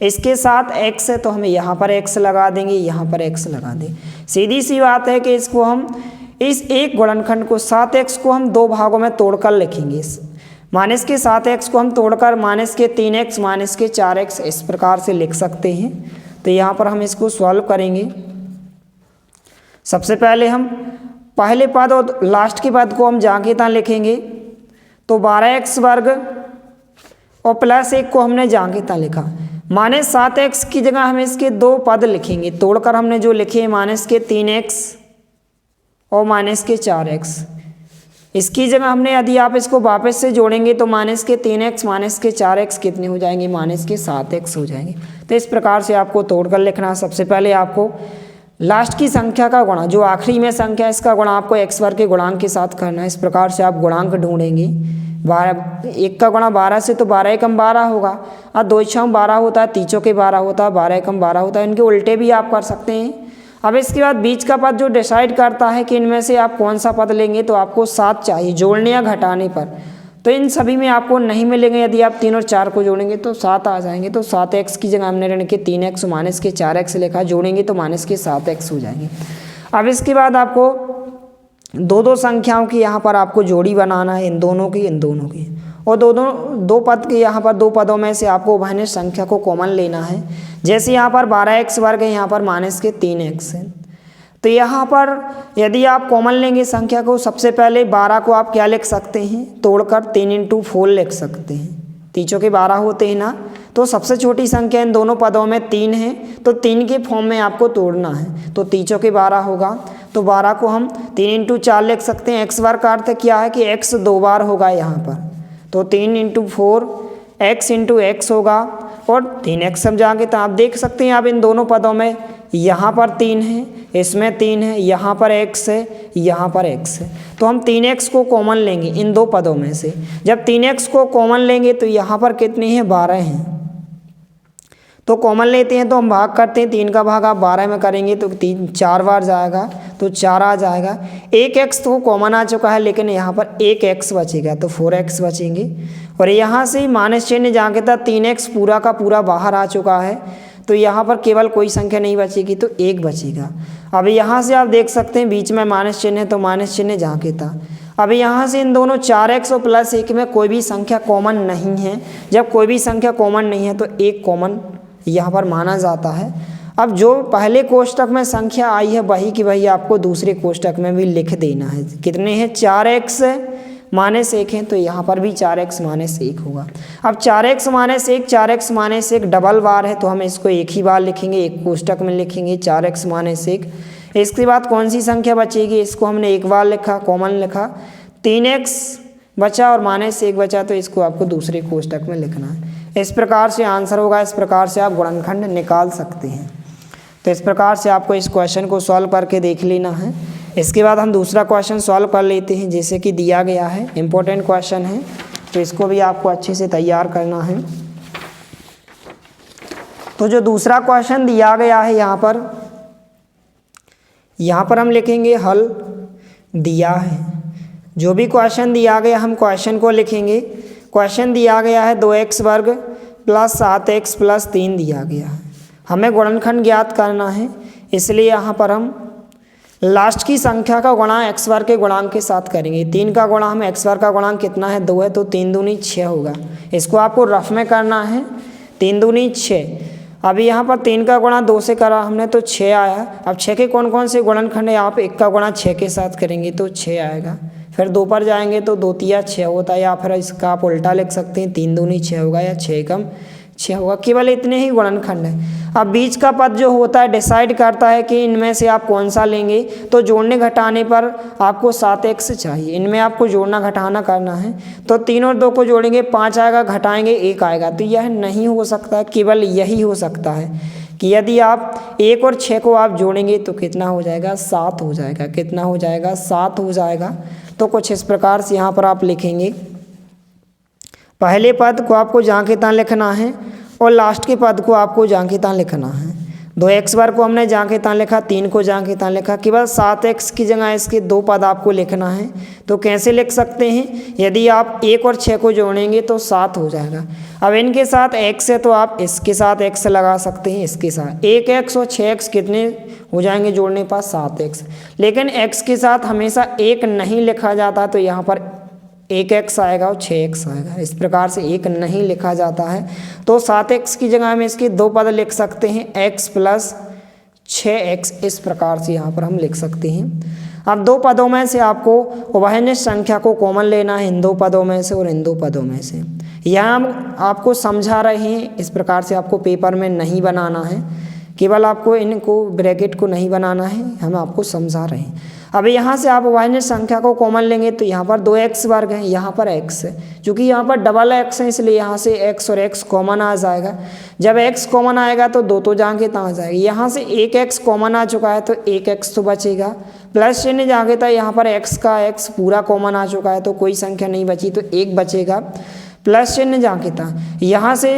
इसके साथ x है तो हमें यहाँ पर x लगा देंगे, यहाँ पर x लगा दें। सीधी सी बात है कि इसको हम इस एक गुणनखंड को 7x को हम 2 भागों में तोड़कर लिखेंगे। माइनस के 7x को हम तोड़कर माइनस के 3x माइनस के 4x इस प्रकार से लिख सकते हैं। तो यहाँ पर हम इसको सॉल्व करेंगे। सबसे पहले हम पहले पद और लास्ट के पद को हम जांघिता लिखेंगे। तो 12x वर्ग और प्लस 1 को हमने जांघिता लिखा। माइनस 7x की जगह हम इसके 2 पद लिखेंगे, तोड़कर हमने जो लिखे माइनस के 3x और माइनस के 4x। इसकी जगह हमने यदि आप इसको वापस से जोड़ेंगे तो माइनस के 3x माइनस के 4x कितने हो जाएंगे, माइनस के 7x हो जाएंगे। तो इस प्रकार से आपको तोड़कर लिखना है। सबसे पहले आपको लास्ट की संख्या का गुणा, जो आखिरी में संख्या है इसका गुणा आपको x वर्ग के गुणांक के साथ करना है। इस प्रकार से आप गुणांक ढूंढेंगे। 1 का गुणा 12 से तो 12 एकम 12 होगा। अब 2 छः 12 होता है, 3 चौके 12 होता है, 12 एकम 12 होता है। इनके उल्टे भी आप कर सकते हैं। अब इसके बाद बीच का पद जो डिसाइड करता है कि इनमें से आप कौन सा पद लेंगे, तो आपको 7 चाहिए जोड़ने या घटाने पर। तो इन सभी में आपको नहीं मिलेंगे। यदि आप 3 और 4 को जोड़ेंगे तो 7 आ जाएंगे। तो 7x की जगह हमने ऋण के 3x माइनस के 4x लिखा, जोड़ेंगे तो माइनस के 7x हो जाएंगे। अब इसके बाद आपको दो संख्याओं की यहाँ पर आपको जोड़ी बनाना है, इन दोनों की और दो पद के यहाँ पर 2 पदों में से आपको उभयनिष्ठ संख्या को कॉमन लेना है। जैसे यहाँ पर 12x वर्ग है, यहाँ पर माइनस के 3x है। तो यहाँ पर यदि आप कॉमन लेंगे संख्या को, सबसे पहले 12 को आप क्या लिख सकते हैं, तोड़कर 3 × 4 लिख सकते हैं। 3 चौके 12 होते हैं ना, तो सबसे छोटी संख्या इन दोनों पदों में 3 है, तो 3 के फॉर्म में आपको तोड़ना है। तो 3 चौके 12 होगा, तो 12 को हम 3 × 4 लिख सकते हैं। x वर्ग का अर्थ क्या है कि x 2 बार होगा यहाँ पर, तो 3 × 4 x × x होगा और 3x समझाएंगे तो आप देख सकते हैं। आप इन दोनों पदों में यहाँ पर 3 है, इसमें 3 है, यहाँ पर x है, यहाँ पर x है। तो हम 3x को कॉमन लेंगे इन 2 पदों में से। जब 3x को कॉमन लेंगे तो यहाँ पर कितने हैं, 12 हैं। तो कॉमन लेते हैं तो हम भाग करते हैं, 3 का भाग आप 12 में करेंगे तो 4 बार जाएगा, तो 4 आ जाएगा। 1x तो कॉमन आ चुका है, लेकिन यहाँ पर 1x बचेगा, तो 4x बचेंगे। और यहाँ से माइनस चिन्ह जाके था, 3x पूरा का पूरा बाहर आ चुका है, तो यहाँ पर केवल कोई संख्या नहीं बचेगी, तो 1 बचेगा। अब यहाँ से आप देख सकते हैं बीच में माइनस चिन्ह है, तो माइनस चिन्ह जाके था। अब यहाँ से इन दोनों 4x और +1 में कोई भी संख्या कॉमन नहीं है। जब कोई भी संख्या कॉमन नहीं है तो 1 कॉमन यहाँ पर माना जाता है। अब जो पहले कोष्टक में संख्या आई है वही की वही आपको दूसरे कोष्टक में भी लिख देना है। कितने हैं, 4x -1 है, तो यहाँ पर भी 4x -1 होगा। अब 4x -1 डबल बार है, तो हम इसको एक ही बार लिखेंगे, एक कोष्टक में लिखेंगे 4x -1। इसके बाद कौन सी संख्या बचेगी, इसको हमने एक बार लिखा, कॉमन लिखा, 3x बचा और -1 बचा, तो इसको आपको दूसरे कोष्टक में लिखना है। इस प्रकार से आंसर होगा। इस प्रकार से आप गुणनखंड निकाल सकते हैं। तो इस प्रकार से आपको इस क्वेश्चन को सॉल्व करके देख लेना है। इसके बाद हम दूसरा क्वेश्चन सॉल्व कर लेते हैं, जैसे कि दिया गया है, इम्पोर्टेंट क्वेश्चन है, तो इसको भी आपको अच्छे से तैयार करना है। तो जो दूसरा क्वेश्चन दिया गया है यहाँ पर हम लिखेंगे हल दिया है। जो भी क्वेश्चन दिया गया हम क्वेश्चन को लिखेंगे। क्वेश्चन दिया गया है 2x वर्ग + 7x + 3 दिया गया है। हमें गुणनखंड ज्ञात करना है, इसलिए यहाँ पर हम लास्ट की संख्या का गुणा x वर्ग के गुणांक के साथ करेंगे। 3 का गुणा हम x वर्ग का गुणांक कितना है, 2 है, तो 3 दूनी 6 होगा। इसको आपको रफ में करना है, 3 दूनी 6। अभी यहाँ पर 3 का गुणा 2 से करा हमने तो 6 आया। अब 6 के कौन कौन से गुणनखंड है, यहाँ पे 1 का गुणा 6 के साथ करेंगे तो 6 आएगा। फिर 2 पर जाएंगे तो 2 तिया 6 होता है, या फिर इसका आप उल्टा लिख सकते हैं, 3 दूनी 6 होगा या 6 कम 6 होगा। केवल इतने ही गुणनखंड है। अब बीच का पद जो होता है डिसाइड करता है कि इनमें से आप कौन सा लेंगे। तो जोड़ने घटाने पर आपको 7x चाहिए, इनमें आपको जोड़ना घटाना करना है। तो 3 और 2 को जोड़ेंगे 5 आएगा, घटाएंगे 1 आएगा। तो यह नहीं हो सकता, केवल यही हो सकता है कि यदि आप 1 और 6 को आप जोड़ेंगे तो कितना हो जाएगा, 7 हो जाएगा। कितना हो जाएगा, 7 हो जाएगा। तो कुछ इस प्रकार से यहाँ पर आप लिखेंगे, पहले पद को आपको जहाँ के तहाँ लिखना है और लास्ट के पद को आपको जहाँ के तहाँ लिखना है। 2x वर्ग को हमने जहाँ के तहाँ लिखा, 3 को जहाँ के तहाँ लिखा, केवल 7x की जगह इसके 2 पद आपको लिखना है। तो कैसे लिख सकते हैं, यदि आप 1 और 6 को जोड़ेंगे तो 7 हो जाएगा। अब इनके साथ x है तो आप इसके साथ x लगा सकते हैं, इसके साथ 1x और 6x कितने हो जाएंगे जोड़ने पर, 7x। लेकिन x के साथ हमेशा 1 नहीं लिखा जाता, तो यहाँ पर 1x आएगा और 6x आएगा। इस प्रकार से 1 नहीं लिखा जाता है। तो 7x की जगह हम इसके 2 पद लिख सकते हैं, x + 6x। इस प्रकार से यहाँ पर हम लिख सकते हैं। अब 2 पदों में से आपको उभयनिष्ठ संख्या को कॉमन लेना है, इन 2 पदों में से और इन 2 पदों में से। यहाँ हम आपको समझा रहे हैं, इस प्रकार से आपको पेपर में नहीं बनाना है, केवल आपको इनको ब्रैकेट को नहीं बनाना है, हम आपको समझा रहे हैं। अब यहाँ से आप अभाज्य संख्या को कॉमन लेंगे तो यहाँ पर 2x वर्ग है, यहाँ पर x है, क्योंकि यहाँ पर डबल x है इसलिए यहाँ से x और x कॉमन आ जाएगा। जब x कॉमन आएगा तो दो तो जाएंगे तहाँ जाएगा, यहाँ से एक x कॉमन आ चुका है तो एक x तो बचेगा, प्लस चिन्ह जाएंगे तो यहाँ पर x का x पूरा कॉमन आ चुका है तो कोई संख्या नहीं बची तो एक बचेगा, प्लस चिन्ह जाके था। यहाँ से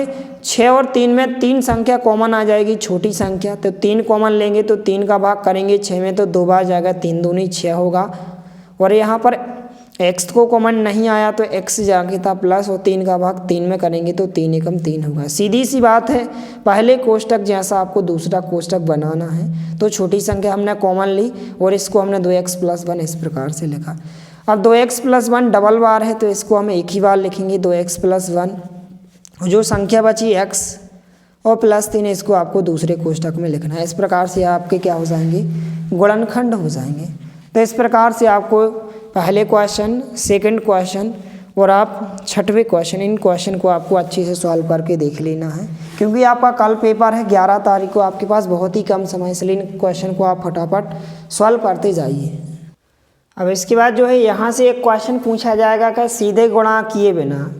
6 और 3 में 3 संख्या कॉमन आ जाएगी, छोटी संख्या, तो 3 कॉमन लेंगे तो 3 का भाग करेंगे 6 में तो 2 बार जाएगा, 3 दूनी 6 होगा। और यहाँ पर x को कॉमन नहीं आया तो x जाके था प्लस, और 3 का भाग 3 में करेंगे तो 3 एकम 3 होगा। सीधी सी बात है, पहले कोष्टक जैसा आपको दूसरा कोष्टक बनाना है। तो छोटी संख्या हमने कॉमन ली और इसको हमने 2x + 1 इस प्रकार से लिखा। अब 2x + 1 डबल बार है तो इसको हम एक ही बार लिखेंगे 2x + 1। जो संख्या बची x और +3 इसको आपको दूसरे कोष्टक में लिखना है। इस प्रकार से आपके क्या हो जाएंगे, गुणनखंड हो जाएंगे। तो इस प्रकार से आपको पहले क्वेश्चन, सेकंड क्वेश्चन और आप छठवें क्वेश्चन, इन क्वेश्चन को आपको अच्छे से सॉल्व करके देख लेना है, क्योंकि आपका कल पेपर है 11 तारीख को, आपके पास बहुत ही कम समय, इसलिए इन क्वेश्चन को आप फटाफट सॉल्व करते जाइए। अब इसके बाद जो है यहाँ से एक क्वेश्चन पूछा जाएगा कि सीधे गुणा किए बिना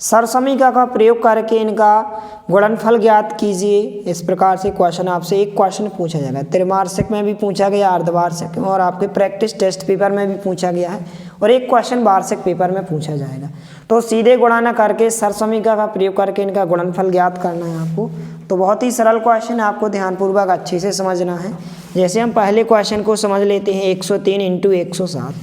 सरसमीका का प्रयोग करके इनका गुणनफल ज्ञात कीजिए। इस प्रकार से क्वेश्चन आपसे एक क्वेश्चन पूछा जाएगा। त्रैमासिक में भी पूछा गया, अर्धवार्षिक में, और आपके प्रैक्टिस टेस्ट पेपर में भी पूछा गया है, और एक क्वेश्चन वार्षिक पेपर में पूछा जाएगा। तो सीधे गुणा न करके सरसमीका का प्रयोग करके इनका गुणनफल ज्ञात करना है आपको। तो बहुत ही सरल क्वेश्चन है, आपको ध्यानपूर्वक अच्छे से समझना है। जैसे हम पहले क्वेश्चन को समझ लेते हैं, 103 × 107।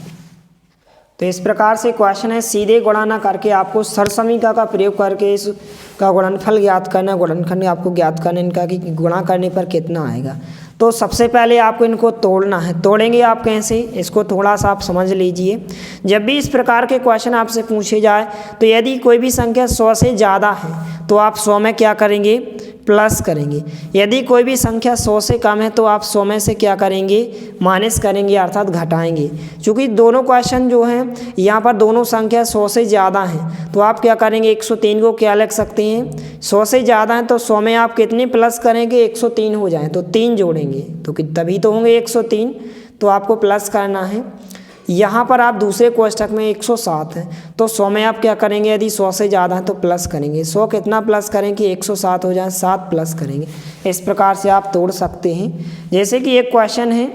तो इस प्रकार से क्वेश्चन है, सीधे गुणा न करके आपको सरसमीका का प्रयोग करके इसका गुणनफल ज्ञात करना, गुणनखंड आपको ज्ञात करना इनका कि गुणा करने पर कितना आएगा। तो सबसे पहले आपको इनको तोड़ना है। तोड़ेंगे आप कैसे, इसको थोड़ा सा आप समझ लीजिए। जब भी इस प्रकार के क्वेश्चन आपसे पूछे जाए तो यदि कोई भी संख्या 100 से ज़्यादा है तो आप 100 में क्या करेंगे, प्लस करेंगे। यदि कोई भी संख्या 100 से कम है तो आप 100 में से क्या करेंगे, माइनस करेंगे, अर्थात घटाएंगे। क्योंकि दोनों क्वेश्चन जो हैं यहाँ पर दोनों संख्या 100 से ज़्यादा हैं तो आप क्या करेंगे, 103 को क्या लिख सकते हैं, 100 से ज़्यादा है तो 100 में आप कितने प्लस करेंगे, 103 हो जाए तो 3 जोड़ेंगे तो तभी तो होंगे 103, तो आपको प्लस करना है। यहाँ पर आप दूसरे कोष्टक में 107 है तो 100 में आप क्या करेंगे, यदि 100 से ज़्यादा है तो प्लस करेंगे। 100 कितना प्लस करें कि 107 हो जाए, 7 प्लस करेंगे। इस प्रकार से आप तोड़ सकते हैं। जैसे कि एक क्वेश्चन है,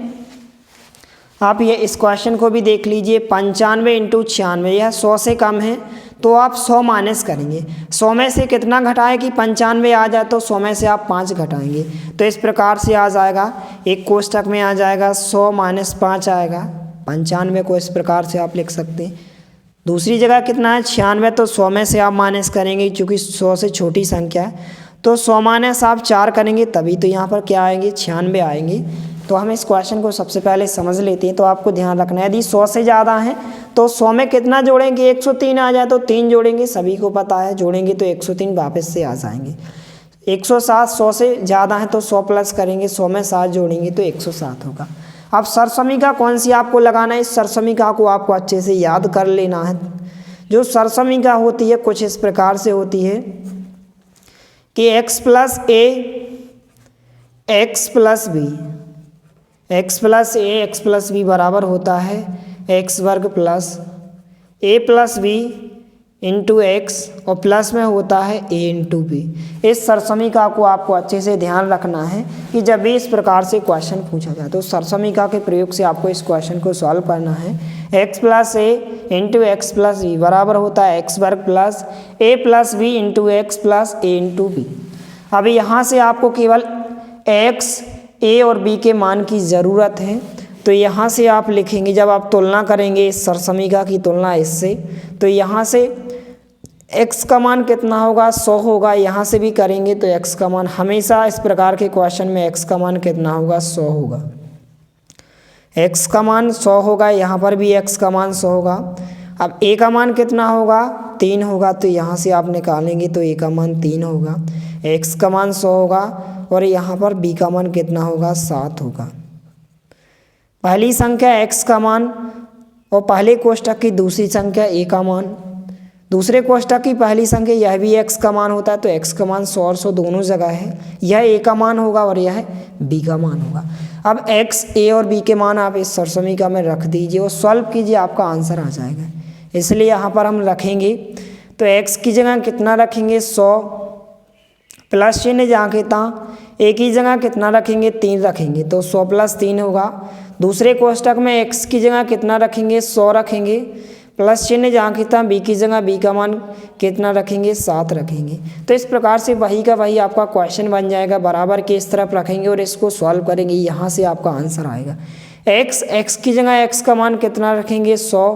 आप ये इस क्वेश्चन को भी देख लीजिए, 95 × 96, यह 100 से कम है तो आप 100 माइनस करेंगे। 100 में से कितना घटाए कि 95 आ जाए तो 100 में से आप 5 घटाएंगे। तो इस प्रकार से आ जाएगा, एक कोष्टक में आ जाएगा 100 - 5 आएगा, 95 को इस प्रकार से आप लिख सकते हैं। दूसरी जगह कितना है, 96, तो 100 में से आप माइनस करेंगे क्योंकि 100 से छोटी संख्या है तो 100 माइनस आप 4 करेंगे तभी तो यहाँ पर क्या आएंगे, 96 आएंगे। तो हम इस क्वेश्चन को सबसे पहले समझ लेते हैं। तो आपको ध्यान रखना है, यदि 100 से ज़्यादा है तो 100 में कितना जोड़ेंगे, 103 आ जाए तो 3 जोड़ेंगे, सभी को पता है, जोड़ेंगे तो 103 वापस से आ जाएंगे। 107 100 से ज़्यादा है तो 100 प्लस करेंगे, 100 में 7 जोड़ेंगे तो 107 होगा। अब सरसमीका कौन सी आपको लगाना है, इस सरसमीका को आपको अच्छे से याद कर लेना है। जो सरसमीका होती है कुछ इस प्रकार से होती है कि x + a x + b, x + a x + b बराबर होता है x² + a + b × x, और प्लस में होता है a × b। इस सरसमीका को आपको अच्छे से ध्यान रखना है कि जब भी इस प्रकार से क्वेश्चन पूछा जाए तो सरसमीका के प्रयोग से आपको इस क्वेश्चन को सॉल्व करना है। x + a × x + b बराबर होता है x² + a + b × x + a × b। अब यहाँ से आपको केवल x, a और b के मान की ज़रूरत है। तो यहाँ से आप लिखेंगे, जब आप तुलना करेंगे इस सरसमीका की तुलना इससे, तो यहाँ से x का मान कितना होगा, 100 होगा। यहाँ से भी करेंगे तो x का मान, हमेशा इस प्रकार के क्वेश्चन में x का मान कितना होगा, 100 होगा। x का मान 100 होगा, यहाँ पर भी x का मान 100 होगा। अब a का मान कितना होगा, 3 होगा, तो यहाँ से आप निकालेंगे तो a का मान 3 होगा। x का मान 100 होगा और यहाँ पर b का मान कितना होगा, 7 होगा। पहली संख्या x का मान और पहले कोष्टक की दूसरी संख्या a का मान, दूसरे कोष्टक की पहली संख्या यह भी x का मान होता है, तो x का मान 100 और 100 दोनों जगह है। यह a का मान होगा और यह b का मान होगा। अब x, a और b के मान आप इस सरसमीका में रख दीजिए और सॉल्व कीजिए, आपका आंसर आ जाएगा। इसलिए यहाँ पर हम रखेंगे, तो x की जगह कितना रखेंगे 100, प्लस चिन्ह जहाँ के तहाँ, a की जगह कितना रखेंगे 3 रखेंगे, तो 100 + 3 होगा। दूसरे कोष्टक में x की जगह कितना रखेंगे 100 रखेंगे, प्लस चिन्ह जहाँ की था, b की जगह b का मान कितना रखेंगे 7 रखेंगे। तो इस प्रकार से वही का वही आपका क्वेश्चन बन जाएगा, बराबर के इस तरफ रखेंगे और इसको सॉल्व करेंगे, यहाँ से आपका आंसर आएगा। x की जगह x का मान कितना रखेंगे 100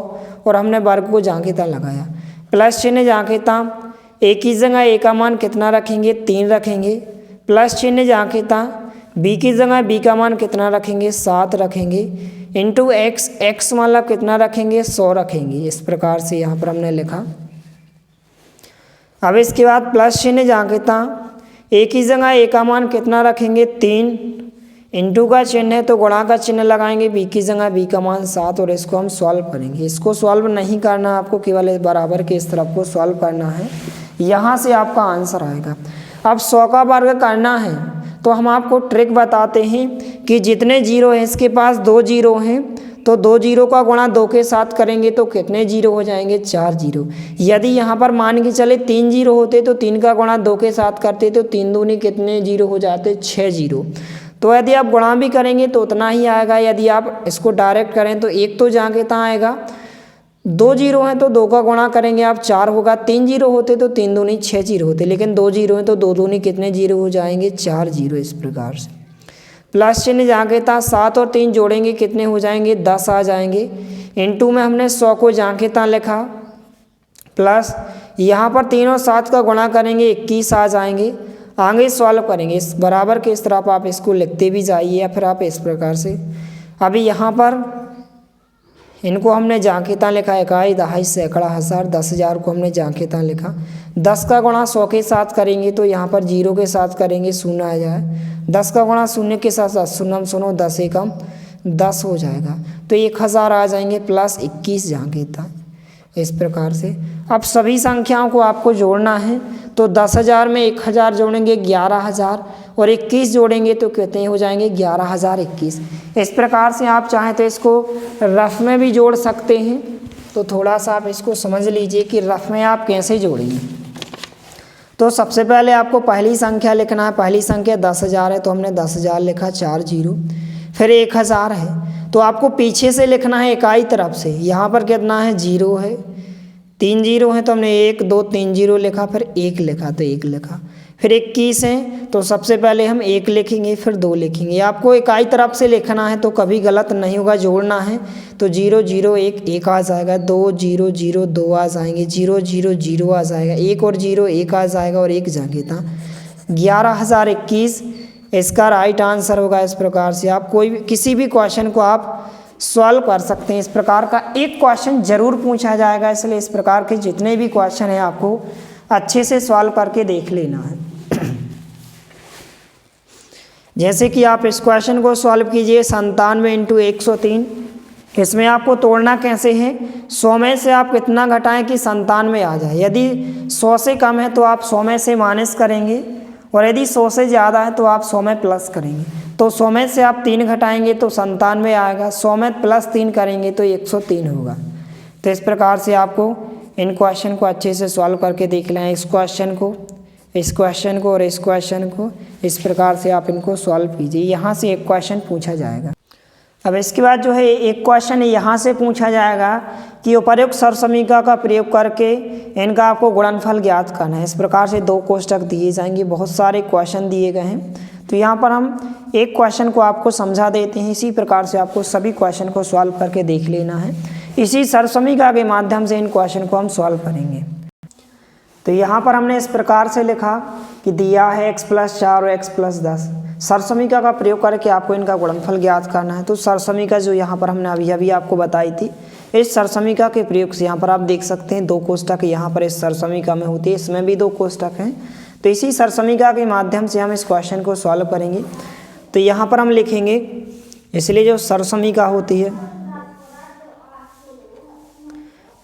और हमने वर्ग को जहाँ की था लगाया, प्लस चिन्ह जहाँ की था, a की जगह a का मान कितना रखेंगे 3 रखेंगे, प्लस चिन्ह जहाँ की था, b की जगह b का मान कितना रखेंगे 7 रखेंगे, इंटू x मतलब कितना रखेंगे 100 रखेंगे। इस प्रकार से यहाँ पर हमने लिखा। अब इसके बाद प्लस चिन्ह जहाँ के था, a की जगह a का मान कितना रखेंगे 3, इंटू का चिन्ह है तो गुणा का चिन्ह लगाएंगे, b की जगह b का मान 7 और इसको हम सॉल्व करेंगे। इसको सॉल्व नहीं करना आपको, केवल बराबर के इस तरफ को सॉल्व करना है, यहाँ से आपका आंसर आएगा। अब 100 का वर्ग करना है तो हम आपको ट्रिक बताते हैं कि जितने जीरो हैं, इसके पास 2 जीरो हैं, तो 2 जीरो का गुणा 2 के साथ करेंगे तो कितने जीरो हो जाएंगे 4 जीरो। यदि यहाँ पर मान के चले 3 जीरो होते तो 3 का गुणा 2 के साथ करते तो 3 दूनी कितने जीरो हो जाते 6 जीरो। तो यदि आप गुणा भी करेंगे तो उतना ही आएगा, यदि आप इसको डायरेक्ट करें तो 1 तो जहाँ के तहाँ आएगा, 2 जीरो हैं तो 2 का गुणा करेंगे आप 4 होगा, 3 जीरो होते तो 3 दूनी 6 जीरो होते, लेकिन 2 जीरो हैं तो 2 दूनी कितने जीरो हो जाएंगे 4 जीरो। इस प्रकार से प्लस चिन्ह जहाँ के था, 7 और 3 जोड़ेंगे कितने हो जाएंगे 10 आ जाएंगे। इनटू में हमने 100 को जहाँ के तहाँ लिखा, प्लस यहाँ पर 3 और 7 का गुणा करेंगे 21 आ जाएंगे। आगे सॉल्व करेंगे, इस बराबर के इस तरफ आप इसको लिखते भी जाइए या फिर आप इस प्रकार से। अभी यहाँ पर इनको हमने जहाँ के तहाँ लिखा, इकाई, दहाई, सैकड़ा, हज़ार, 10,000 को हमने जहाँ के तहाँ लिखा। 10 का गुणा 100 के साथ करेंगे तो यहाँ पर 0 के साथ करेंगे 0 आ जाए। 10 का गुणा 0 के साथ 0 सुनो 10 एकम 10 हो जाएगा, तो 1000 आ जाएंगे, प्लस 21 जहाँ के तहाँ। इस प्रकार से अब सभी संख्याओं को आपको जोड़ना है, तो 10,000 में 1000 जोड़ेंगे 11,000 और 21 जोड़ेंगे तो कितने हो जाएंगे 11,021। इस प्रकार से आप चाहें तो इसको रफ में भी जोड़ सकते हैं, तो थोड़ा सा आप इसको समझ लीजिए कि रफ में आप कैसे जोड़ेंगे। तो सबसे पहले आपको पहली संख्या लिखना है, पहली संख्या 10,000 है तो हमने 10,000 लिखा 4 जीरो, फिर 1000 है तो आपको पीछे से लिखना है इकाई तरफ से। यहाँ पर कितना है 0 है, 3 जीरो हैं तो हमने 1 2 3 जीरो लिखा, फिर 1 लिखा तो 1 लिखा। फिर 21 हैं तो सबसे पहले हम 1 लिखेंगे फिर 2 लिखेंगे। आपको इकाई तरफ से लिखना है तो कभी गलत नहीं होगा, जोड़ना है तो 0 0 1 1 आ जाएगा, 2 0 0 2 आ जाएंगे, 0 0 0 आ जाएगा, 1 और 0 1 आ जाएगा और 1 जाएंगे था 11,021 इसका राइट आंसर होगा। इस प्रकार से आप कोई भी किसी भी क्वेश्चन को आप सॉल्व कर सकते हैं। इस प्रकार का एक क्वेश्चन जरूर पूछा जाएगा, इसलिए इस प्रकार के जितने भी क्वेश्चन हैं आपको अच्छे से सॉल्व करके देख लेना है। जैसे कि आप इस क्वेश्चन को सॉल्व कीजिए, 97 इंटू 103। इसमें आपको तोड़ना कैसे है, 100 में से आप कितना घटाएं कि 97 आ जाए। यदि 100 से कम है तो आप 100 में से माइनस करेंगे, और यदि 100 से ज़्यादा है तो आप 100 में प्लस करेंगे। तो 100 में से आप 3 घटाएंगे तो 97 आएगा, 100 में प्लस 3 करेंगे तो 103 होगा। तो इस प्रकार से आपको इन क्वेश्चन को अच्छे से सॉल्व करके देख लें, इस क्वेश्चन को, इस क्वेश्चन को और इस क्वेश्चन को। इस प्रकार से आप इनको सॉल्व कीजिए, यहाँ से एक क्वेश्चन पूछा जाएगा। अब इसके बाद जो है एक क्वेश्चन यहाँ से पूछा जाएगा कि उपर्युक्त सरसमीका का प्रयोग करके इनका आपको गुणनफल ज्ञात करना है। इस प्रकार से 2 कोष्टक दिए जाएंगे, बहुत सारे क्वेश्चन दिए गए हैं, तो यहाँ पर हम एक क्वेश्चन को आपको समझा देते हैं। इसी प्रकार से आपको सभी क्वेश्चन को सॉल्व करके देख लेना है। इसी सरसमीका के माध्यम से इन क्वेश्चन को हम सॉल्व करेंगे। तो यहाँ पर हमने इस प्रकार से लिखा कि दिया है x + 4 और x + 10, सरसमीका का प्रयोग करके आपको इनका गुणनफल ज्ञात करना है। तो सरसमीका जो यहाँ पर हमने अभी आपको बताई थी, इस सरसमीका के प्रयोग से यहाँ पर आप देख सकते हैं 2 कोष्टक यहाँ पर इस सरसमीका में होती है, इसमें भी 2 कोष्टक हैं। तो इसी सरसमीका के माध्यम से हम इस क्वेश्चन को सॉल्व करेंगे। तो यहाँ पर हम लिखेंगे, इसलिए जो सरसमीका होती है,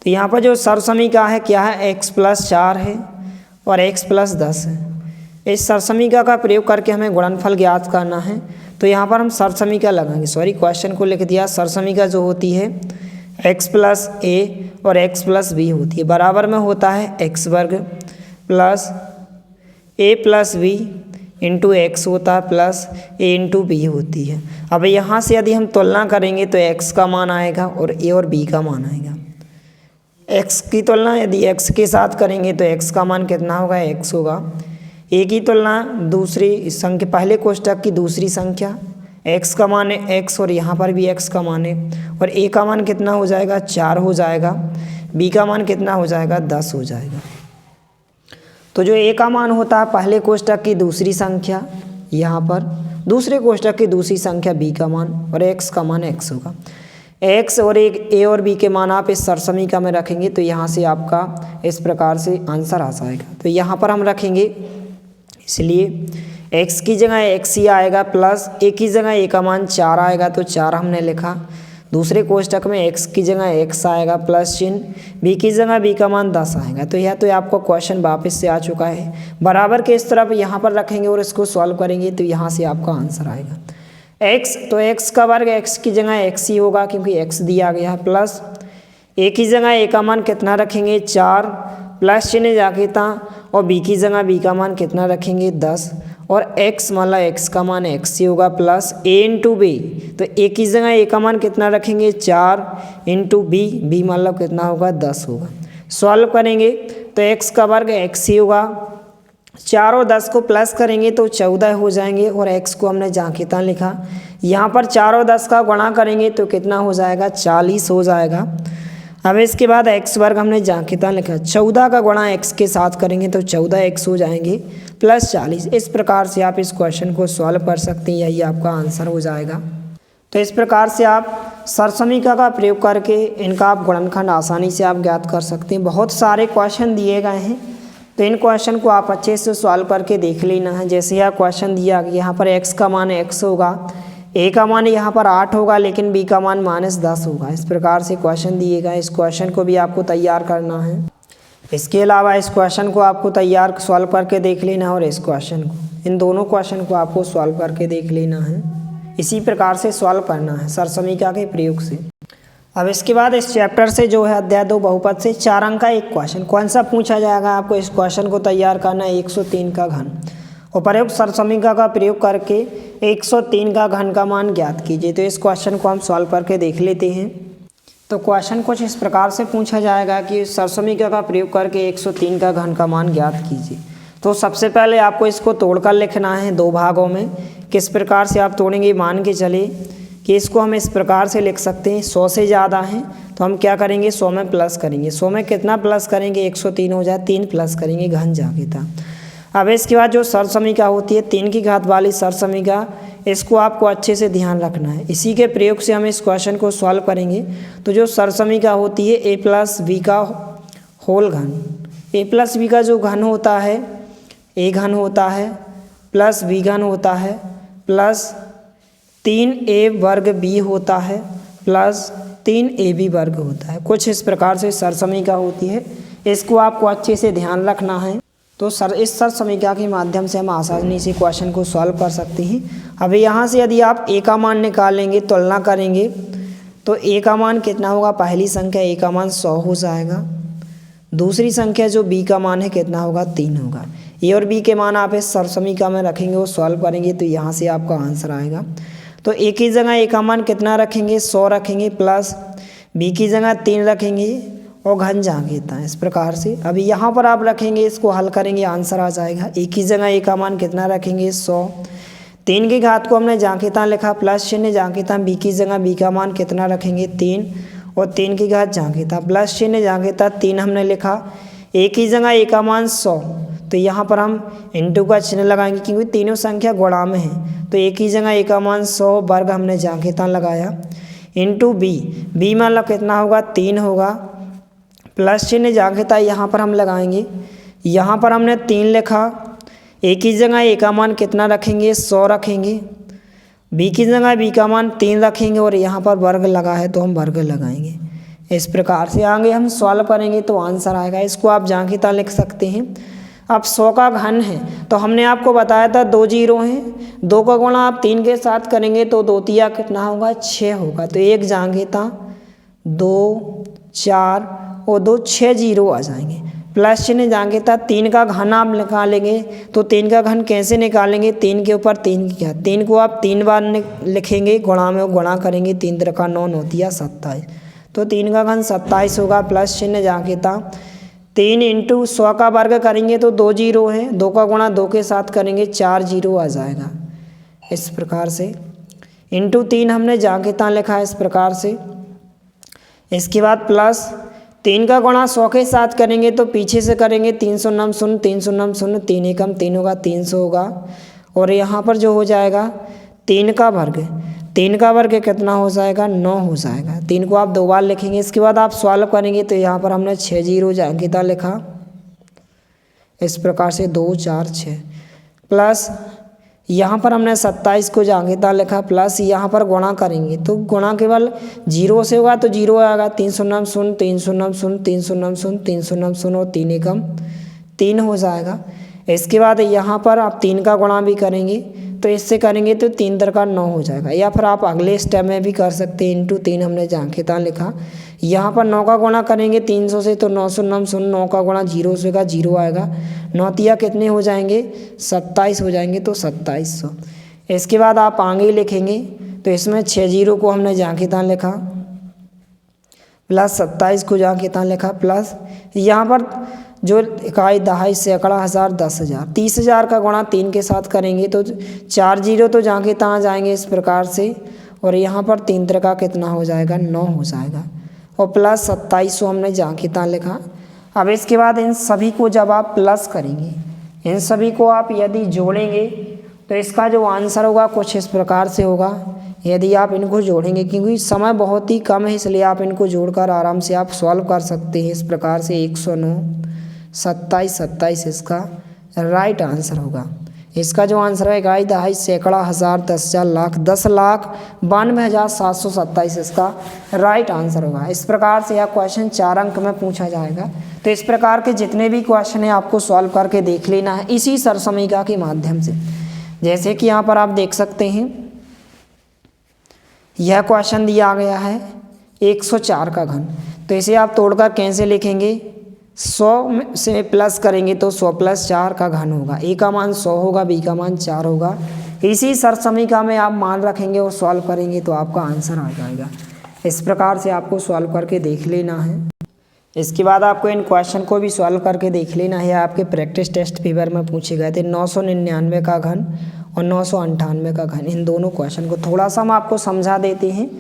तो यहाँ पर जो सरसमीका है क्या है, x + 4 है और x + 10 है। इस सरसमीका का प्रयोग करके हमें गुणनफल ज्ञात करना है। तो यहाँ पर हम सरसमीका लगाएंगे, क्वेश्चन को लिख दिया। सरसमीका जो होती है x + a और x + b होती है, बराबर में होता है x वर्ग plus a + b into x होता है प्लस a इंटू b होती है। अब यहाँ से यदि हम तुलना करेंगे तो x का मान आएगा और a और b का मान आएगा। x की तुलना यदि x के साथ करेंगे तो x का मान कितना होगा, x होगा। a की तुलना दूसरी संख्या, पहले कोष्ठक की दूसरी संख्या, x का मान है x और यहाँ पर भी x का मान है, और a का मान कितना हो जाएगा, 4 हो जाएगा। b का मान कितना हो जाएगा, 10 हो जाएगा। तो जो a का मान होता है पहले कोष्ठक की दूसरी संख्या, यहाँ पर दूसरे कोष्ठक की दूसरी संख्या b का मान, और x का मान x होगा। x और एक a और b के मान आप इस सरसमीका में रखेंगे तो यहाँ से आपका इस प्रकार से आंसर आ जाएगा। तो यहाँ पर हम रखेंगे, इसलिए x की जगह x ही आएगा प्लस a की जगह a का मान 4 आएगा तो 4 हमने लिखा। दूसरे कोष्ठक में x की जगह x आएगा प्लस चिन्ह, b की जगह b का मान 10 आएगा। तो यह तो आपको क्वेश्चन वापस से आ चुका है। बराबर के इस तरफ यहाँ पर रखेंगे और इसको सॉल्व करेंगे तो यहाँ से आपका आंसर आएगा x। तो x का वर्ग x की जगह x ही होगा क्योंकि x दिया गया है, प्लस a की जगह a का मान कितना रखेंगे, 4 प्लस चिन्ह जाके था, और b की जगह b का मान कितना रखेंगे, 10, और x मतलब x का मान x ही होगा प्लस a इंटू b। तो a की जगह a का मान कितना रखेंगे, 4 इंटू b मतलब कितना होगा, 10 होगा। सॉल्व करेंगे तो x का वर्ग x ही होगा, 4 और 10 को प्लस करेंगे तो 14 हो जाएंगे, और x को हमने जहाँ कितना लिखा, यहाँ पर 4 और 10 का गुणा करेंगे तो कितना हो जाएगा, 40 हो जाएगा। अब इसके बाद x वर्ग हमने जहाँ कितना लिखा, 14 का गुणा x के साथ करेंगे तो 14x हो जाएंगे प्लस 40। इस प्रकार से आप इस क्वेश्चन को सॉल्व कर सकते हैं, यही आपका आंसर हो जाएगा। तो इस प्रकार से आप सरसमीका का प्रयोग करके इनका आप गुणनखंड आसानी से आप ज्ञात कर सकते हैं। बहुत सारे क्वेश्चन दिए गए हैं तो इन क्वेश्चन को आप अच्छे से सॉल्व करके देख लेना है। जैसे यह क्वेश्चन दिया गया, यहाँ पर x का मान x होगा, a का मान यहाँ पर 8 होगा लेकिन b का मान -10 होगा। इस प्रकार से क्वेश्चन दिए गए, इस क्वेश्चन को भी आपको तैयार करना है। इसके अलावा इस क्वेश्चन को आपको तैयार सॉल्व करके देख लेना है, और इस क्वेश्चन को, इन दोनों क्वेश्चन को आपको सॉल्व करके देख लेना है। इसी प्रकार से सॉल्व करना है सरसमीका के प्रयोग से। अब इसके बाद इस चैप्टर से जो है अध्याय 2 बहुपद से 4 अंक का एक क्वेश्चन, कौन सा पूछा जाएगा आपको, इस क्वेश्चन को तैयार करना है 103 का घन। उपर्युक्त सरसमीका का प्रयोग करके 103 का घन का मान ज्ञात कीजिए। तो इस क्वेश्चन को हम सॉल्व करके देख लेते हैं। तो क्वेश्चन कुछ इस प्रकार से पूछा जाएगा कि सरसमीका का प्रयोग करके 103 का घन का मान ज्ञात कीजिए। तो सबसे पहले आपको इसको तोड़कर लिखना है 2 भागों में। किस प्रकार से आप तोड़ेंगे, मान के चले कि इसको हम इस प्रकार से लिख सकते हैं, 100 से ज़्यादा है तो हम क्या करेंगे, 100 में प्लस करेंगे। 100 में कितना प्लस करेंगे, 103 हो जाए, 3 प्लस करेंगे, घन जाके था। अब इसके बाद जो सरसमीका होती है 3 की घात वाली सरसमीका, इसको आपको अच्छे से ध्यान रखना है। इसी के प्रयोग से हम इस क्वेश्चन को सॉल्व करेंगे। तो जो सरसमीका होती है a प्लस b का होल घन, a प्लस b का जो घन होता है, a घन होता है प्लस b घन होता है प्लस 3a वर्ग b होता है प्लस 3ab वर्ग होता है। कुछ इस प्रकार से सरसमीका होती है, इसको आपको अच्छे से ध्यान रखना है। तो इस सरसमीका के माध्यम से हम आसानी से क्वेश्चन को सॉल्व कर सकते हैं। अभी यहाँ से यदि आप a का मान निकालेंगे, तुलना करेंगे तो a का मान कितना होगा, पहली संख्या a का मान 100 हो जाएगा। दूसरी संख्या जो b का मान है कितना होगा, 3 होगा। a और b के मान आप इस सरसमीका में रखेंगे और सॉल्व करेंगे तो यहाँ से आपका आंसर आएगा। तो a की जगह a का मान कितना रखेंगे, 100 रखेंगे प्लस b की जगह 3 रखेंगे और घन जहाँ देता है, इस प्रकार से। अभी यहाँ पर आप रखेंगे, इसको हल करेंगे, आंसर आ जाएगा। a की जगह a का मान कितना रखेंगे, 100। 3 की घात को हमने जहाँ कितना लिखा, प्लस चिन्ह जहाँ कितना, b की जगह b का मान कितना रखेंगे, 3, और 3 की घात जहाँ कितना, प्लस चिन्ह जहाँ कितना, 3 हमने लिखा। a की जगह a का मान 100, तो यहाँ पर हम इंटू का चिन्ह लगाएंगे क्योंकि तीनों संख्या गुणा में है। तो a की जगह a का मान 100 वर्ग हमने जहाँ कितना लगाया, इंटू b मतलब कितना होगा, 3 होगा, प्लस चिन्ह जहाँ था यहाँ पर हम लगाएंगे। यहाँ पर हमने 3 लिखा, a की जगह a का मान कितना रखेंगे, 100 रखेंगे। b की जगह b का मान 3 रखेंगे और यहाँ पर वर्ग लगा है तो हम वर्ग लगाएंगे। इस प्रकार से आगे हम सॉल्व करेंगे तो आंसर आएगा। इसको आप जांघिता लिख सकते हैं। अब 100 का घन है तो हमने आपको बताया था 2 जीरो हैं, 2 का गुणा आप 3 के साथ करेंगे तो 2 तिया कितना होगा 6 होगा। तो एक जांघिता 2 4 और 2 6 जीरो आ जाएंगे। प्लस चिन्ह जांघिता 3 का घन आप निकालेंगे तो 3 का घन कैसे निकालेंगे, 3 के ऊपर 3 की क्या, 3 को आप 3 बार लिखेंगे, गुणा में गुणा करेंगे, 3 त्रिका 9 9 तिया 27, तो 3 का घन 27 होगा। प्लस चिन्ह जांघिता 3 इंटू 100 का वर्ग करेंगे तो 2 जीरो हैं, 2 का गुणा 2 के साथ करेंगे 4 जीरो आ जाएगा। इस प्रकार से इंटू 3 हमने जांघिता लिखा है इस प्रकार से। इसके बाद प्लस 3 का गुणा 100 के साथ करेंगे तो पीछे से करेंगे 300 नम 0 300 नम 0 3 एकम 3 होगा 300 होगा। और यहाँ पर जो हो जाएगा 3 का वर्ग, 3 का वर्ग कितना हो जाएगा 9 हो जाएगा। 3 को आप 2 बार लिखेंगे। इसके बाद आप सॉल्व करेंगे तो यहाँ पर हमने 6 जीरो जांघिता लिखा इस प्रकार से 2 4 6, प्लस यहाँ पर हमने 27 को जांघिता लिखा, प्लस यहाँ पर गुणा करेंगे तो गुणा केवल जीरो से होगा तो जीरो आएगा, 300 नम 0 300 नम 0 300 नम 0 300 नम 0 और 3 एकम 3 हो जाएगा। इसके बाद यहाँ पर आप 3 का गुणा भी करेंगे तो इससे करेंगे तो 3 त्रिका 9 हो जाएगा। या फिर आप अगले स्टेप में भी कर सकते हैं, इंटू 3 हमने जांघिता लिखा, यहाँ पर 9 का गुणा करेंगे 300 से तो 900 नम 0, 9 का गुणा जीरो से का जीरो आएगा, 9 तिया कितने हो जाएंगे 27 हो जाएंगे तो 2700। इसके बाद आप आगे लिखेंगे तो इसमें 6 जीरो को हमने जांघिता लिखा, प्लस 27 को जांघिता लिखा, प्लस यहाँ पर जो इकाई दहाई सैकड़ा हज़ार 10,000 30,000 का गुणा 3 के साथ करेंगे तो 4 जीरो तो जांघिता आ जाएंगे इस प्रकार से। और यहाँ पर 3 त्रिका कितना हो जाएगा 9 हो जाएगा, और प्लस 2700 हमने जांघिता लिखा। अब इसके बाद इन सभी को जब आप प्लस करेंगे, इन सभी को आप यदि जोड़ेंगे तो इसका जो आंसर होगा कुछ इस प्रकार से होगा। यदि आप इनको जोड़ेंगे, क्योंकि समय बहुत ही कम है इसलिए आप इनको जोड़कर आराम से आप सॉल्व कर सकते हैं इस प्रकार से। 109 27 27 इसका राइट आंसर होगा। इसका जो आंसर है इकाई दहाई सैकड़ा हज़ार 10,000 लाख 10,92,727 इसका राइट आंसर होगा। इस प्रकार से यह क्वेश्चन 4 अंक में पूछा जाएगा। तो इस प्रकार के जितने भी क्वेश्चन हैं आपको सॉल्व करके देख लेना है इसी सरसमीका के माध्यम से। जैसे कि यहाँ पर आप देख सकते हैं यह क्वेश्चन दिया गया है 104 का घन, तो इसे आप तोड़कर कैसे लिखेंगे, 100 से प्लस करेंगे तो 100 + 4 का घन होगा। ए का मान 100 होगा, बी का मान 4 होगा। इसी सरसमीका में आप मान रखेंगे और सॉल्व करेंगे तो आपका आंसर आ जाएगा। इस प्रकार से आपको सॉल्व करके देख लेना है। इसके बाद आपको इन क्वेश्चन को भी सॉल्व करके देख लेना है। आपके प्रैक्टिस टेस्ट पेपर में पूछे गए थे 999 का घन और 998 का घन, इन दोनों क्वेश्चन को थोड़ा सा हम आपको समझा देते हैं।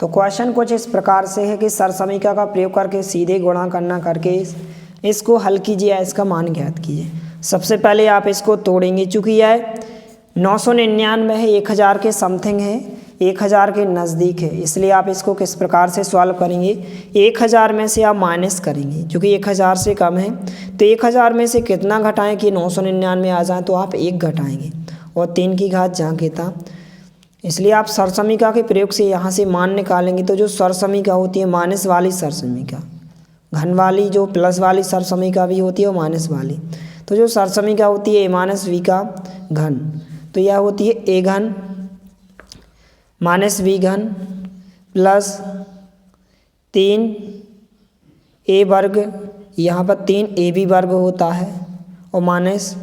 तो क्वेश्चन कुछ इस प्रकार से है कि सरसमीका का प्रयोग करके सीधे गुणा करना करके इसको हल कीजिए, इसका मान ज्ञात कीजिए। सबसे पहले आप इसको तोड़ेंगे, चूँकि यह 999 है, 1000 के समथिंग है, 1000 के नज़दीक है, इसलिए आप इसको किस प्रकार से सॉल्व करेंगे, 1000 में से आप माइनस करेंगे, क्योंकि 1000 से कम है तो 1000 में से कितना घटाएं कि 999 आ जाए, तो आप 1 घटाएंगे और 3 की घात जांघिता। इसलिए आप सरसमीका के प्रयोग से यहाँ से मान निकालेंगे तो जो सरसमीका होती है माइनस वाली सरसमीका, घन वाली जो प्लस वाली सरसमीका भी होती है वो माइनस वाली, तो जो सरसमीका होती है a-v का घन, तो यह होती है a घन माइनस b घन प्लस 3a वर्ग, यहाँ पर 3ab वर्ग होता है और माइनस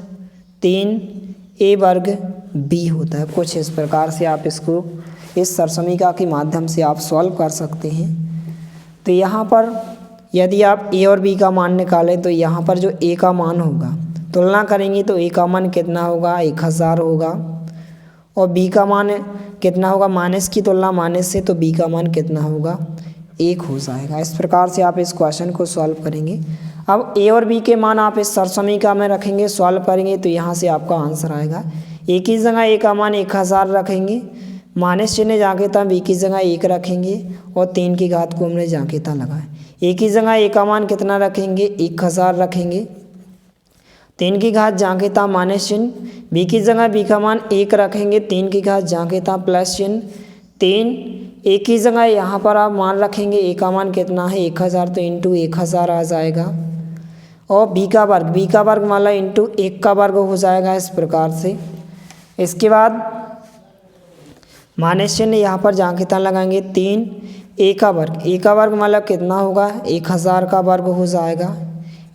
3a वर्ग b होता है। कुछ इस प्रकार से आप इसको इस सरसमीका के माध्यम से आप सॉल्व कर सकते हैं। तो यहाँ पर यदि आप a और b का मान निकालें तो यहाँ पर जो a का मान होगा तुलना करेंगे तो a का मान कितना होगा 1000 होगा, और b का मान कितना होगा, माइनस की तुलना माइनस से, तो b का मान कितना होगा 1 हो जाएगा। इस प्रकार से आप इस क्वेश्चन को सॉल्व करेंगे। अब a और b के मान आप इस सरसमीका में रखेंगे, सॉल्व करेंगे तो यहाँ से आपका आंसर आएगा। a की जगह a का मान 1000 रखेंगे, माइनस चिन्ह जांघिता b की जगह 1 रखेंगे और 3 की घात को हमने जांघिता लगाए। a की जगह a का मान कितना रखेंगे 1000 रखेंगे, 3 की घात जांघिता माइनस चिन्ह, b की जगह b का मान 1 रखेंगे, 3 की घात जांघिता प्लस चिन्ह, 3 ए की जगह यहाँ पर आप मान रखेंगे, ए का मान कितना है 1000, तो इंटू 1000 आ जाएगा। और बी का वर्ग मान लो इंटू 1 का वर्ग हो जाएगा इस प्रकार से। इसके बाद माइनस चिन्ह यहाँ पर जहाँ कितना लगाएंगे 3, ए का वर्ग मान लो कितना होगा 1000 का वर्ग हो जाएगा,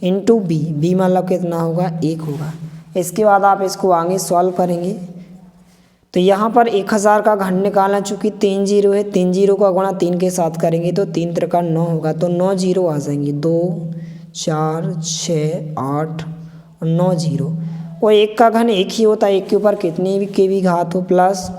इंटू बी मान लो कितना होगा 1 होगा। इसके बाद आप इसको आगे सॉल्व करेंगे तो यहाँ पर 1000 का घन निकालना, चूँकि 3 जीरो है, 3 जीरो का गुणा 3 के साथ करेंगे तो 3 त्रिका 9 होगा, तो 9 जीरो आ जाएंगे, 2 4 6 8 और 9 जीरो। और 1 का घन 1 ही होता है, 1 के ऊपर कितनी के भी घात हो, प्लस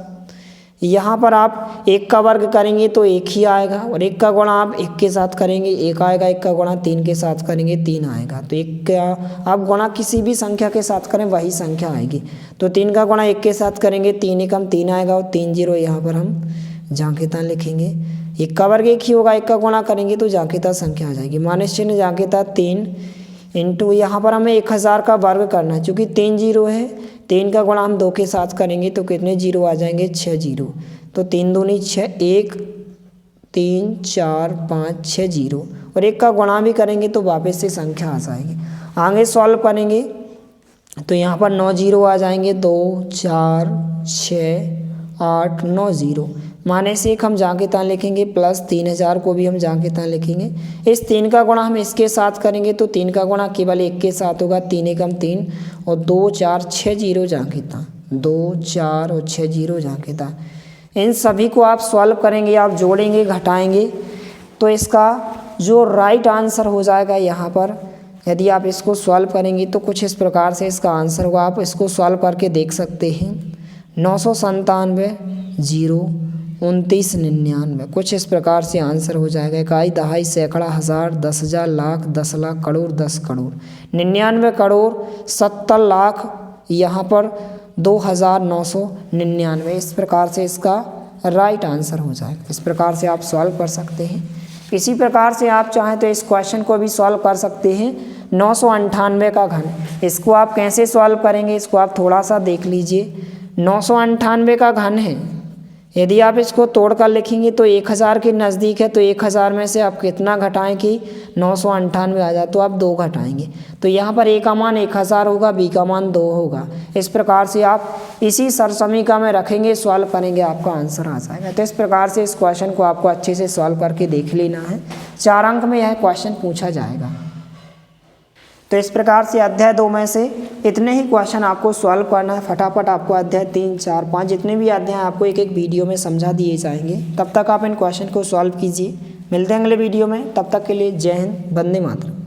यहाँ पर आप 1 का वर्ग करेंगे तो 1 ही आएगा, और 1 का गुणा आप 1 के साथ करेंगे 1 आएगा, 1 का गुणा 3 के साथ करेंगे 3 आएगा। तो 1 का आप गुणा किसी भी संख्या के साथ करें वही संख्या आएगी। तो 3 का गुणा 1 के साथ करेंगे 3 एकम 3 आएगा, और 3 जीरो यहाँ पर हम जांकेता लिखेंगे। 1 का वर्ग 1 ही होगा, 1 का गुणा करेंगे तो जांकेता संख्या आ जाएगी। माइनस चिन्ह जांकेता 3 इंटू यहाँ पर हमें 1000 का वर्ग करना है, चूँकि 3 जीरो है, 3 का गुणा हम 2 के साथ करेंगे तो कितने जीरो आ जाएंगे 6 जीरो। तो 3 दूनी 6, 1 3 4 5 6 जीरो, और 1 का गुणा भी करेंगे तो वापस से संख्या आ जाएगी। आगे सॉल्व करेंगे तो यहाँ पर 9 जीरो आ जाएंगे, 2 4 6 8 9 जीरो। माइनस 1 हम जांकेता लिखेंगे, प्लस 3000 को भी हम जांकेता लिखेंगे। इस 3 का गुणा हम इसके साथ करेंगे तो 3 का गुणा केवल 1 के साथ होगा, 3 एकम 3 और 2 4 6 जीरो जांकेता, 2 4 और 6 जीरो जांकेता। इन सभी को आप सॉल्व करेंगे, आप जोड़ेंगे घटाएंगे तो इसका जो राइट आंसर हो जाएगा यहाँ पर, यदि आप इसको सॉल्व करेंगे तो कुछ इस प्रकार से इसका आंसर होगा। आप इसको सॉल्व करके देख सकते हैं, 997 0 29 99, कुछ इस प्रकार से आंसर हो जाएगा। इकाई, दहाई, सैकड़ा, हज़ार, 10,000, लाख, 10 लाख, करोड़, 10 करोड़, 99 करोड़ 70 लाख, यहाँ पर 2999। इस प्रकार से इसका राइट आंसर हो जाएगा। इस प्रकार से आप सॉल्व कर सकते हैं। इसी प्रकार से आप चाहें तो इस क्वेश्चन को भी सॉल्व कर सकते हैं। 998 का घन, इसको आप कैसे सॉल्व करेंगे, इसको आप थोड़ा सा देख लीजिए। 998 का घन है, यदि आप इसको तोड़ कर लिखेंगे तो 1000 के नज़दीक है, तो 1000 में से आप कितना घटाएं कि 998 आ जाए, तो आप 2 घटाएंगे। तो यहाँ पर ए का मान 1000 होगा, बी का मान 2 होगा। इस प्रकार से आप इसी सरसमीका में रखेंगे, सॉल्व करेंगे, आपका आंसर आ जाएगा। तो इस प्रकार से इस क्वेश्चन को आपको अच्छे से सॉल्व करके देख लेना है। 4 अंक में यह क्वेश्चन पूछा जाएगा। तो इस प्रकार से अध्याय 2 में से इतने ही क्वेश्चन आपको सॉल्व करना है। फटाफट आपको अध्याय 3 4 5 जितने भी अध्याय आपको एक एक वीडियो में समझा दिए जाएंगे। तब तक आप इन क्वेश्चन को सॉल्व कीजिए। मिलते हैं अगले वीडियो में, तब तक के लिए जय हिंद, वंदे मातरम।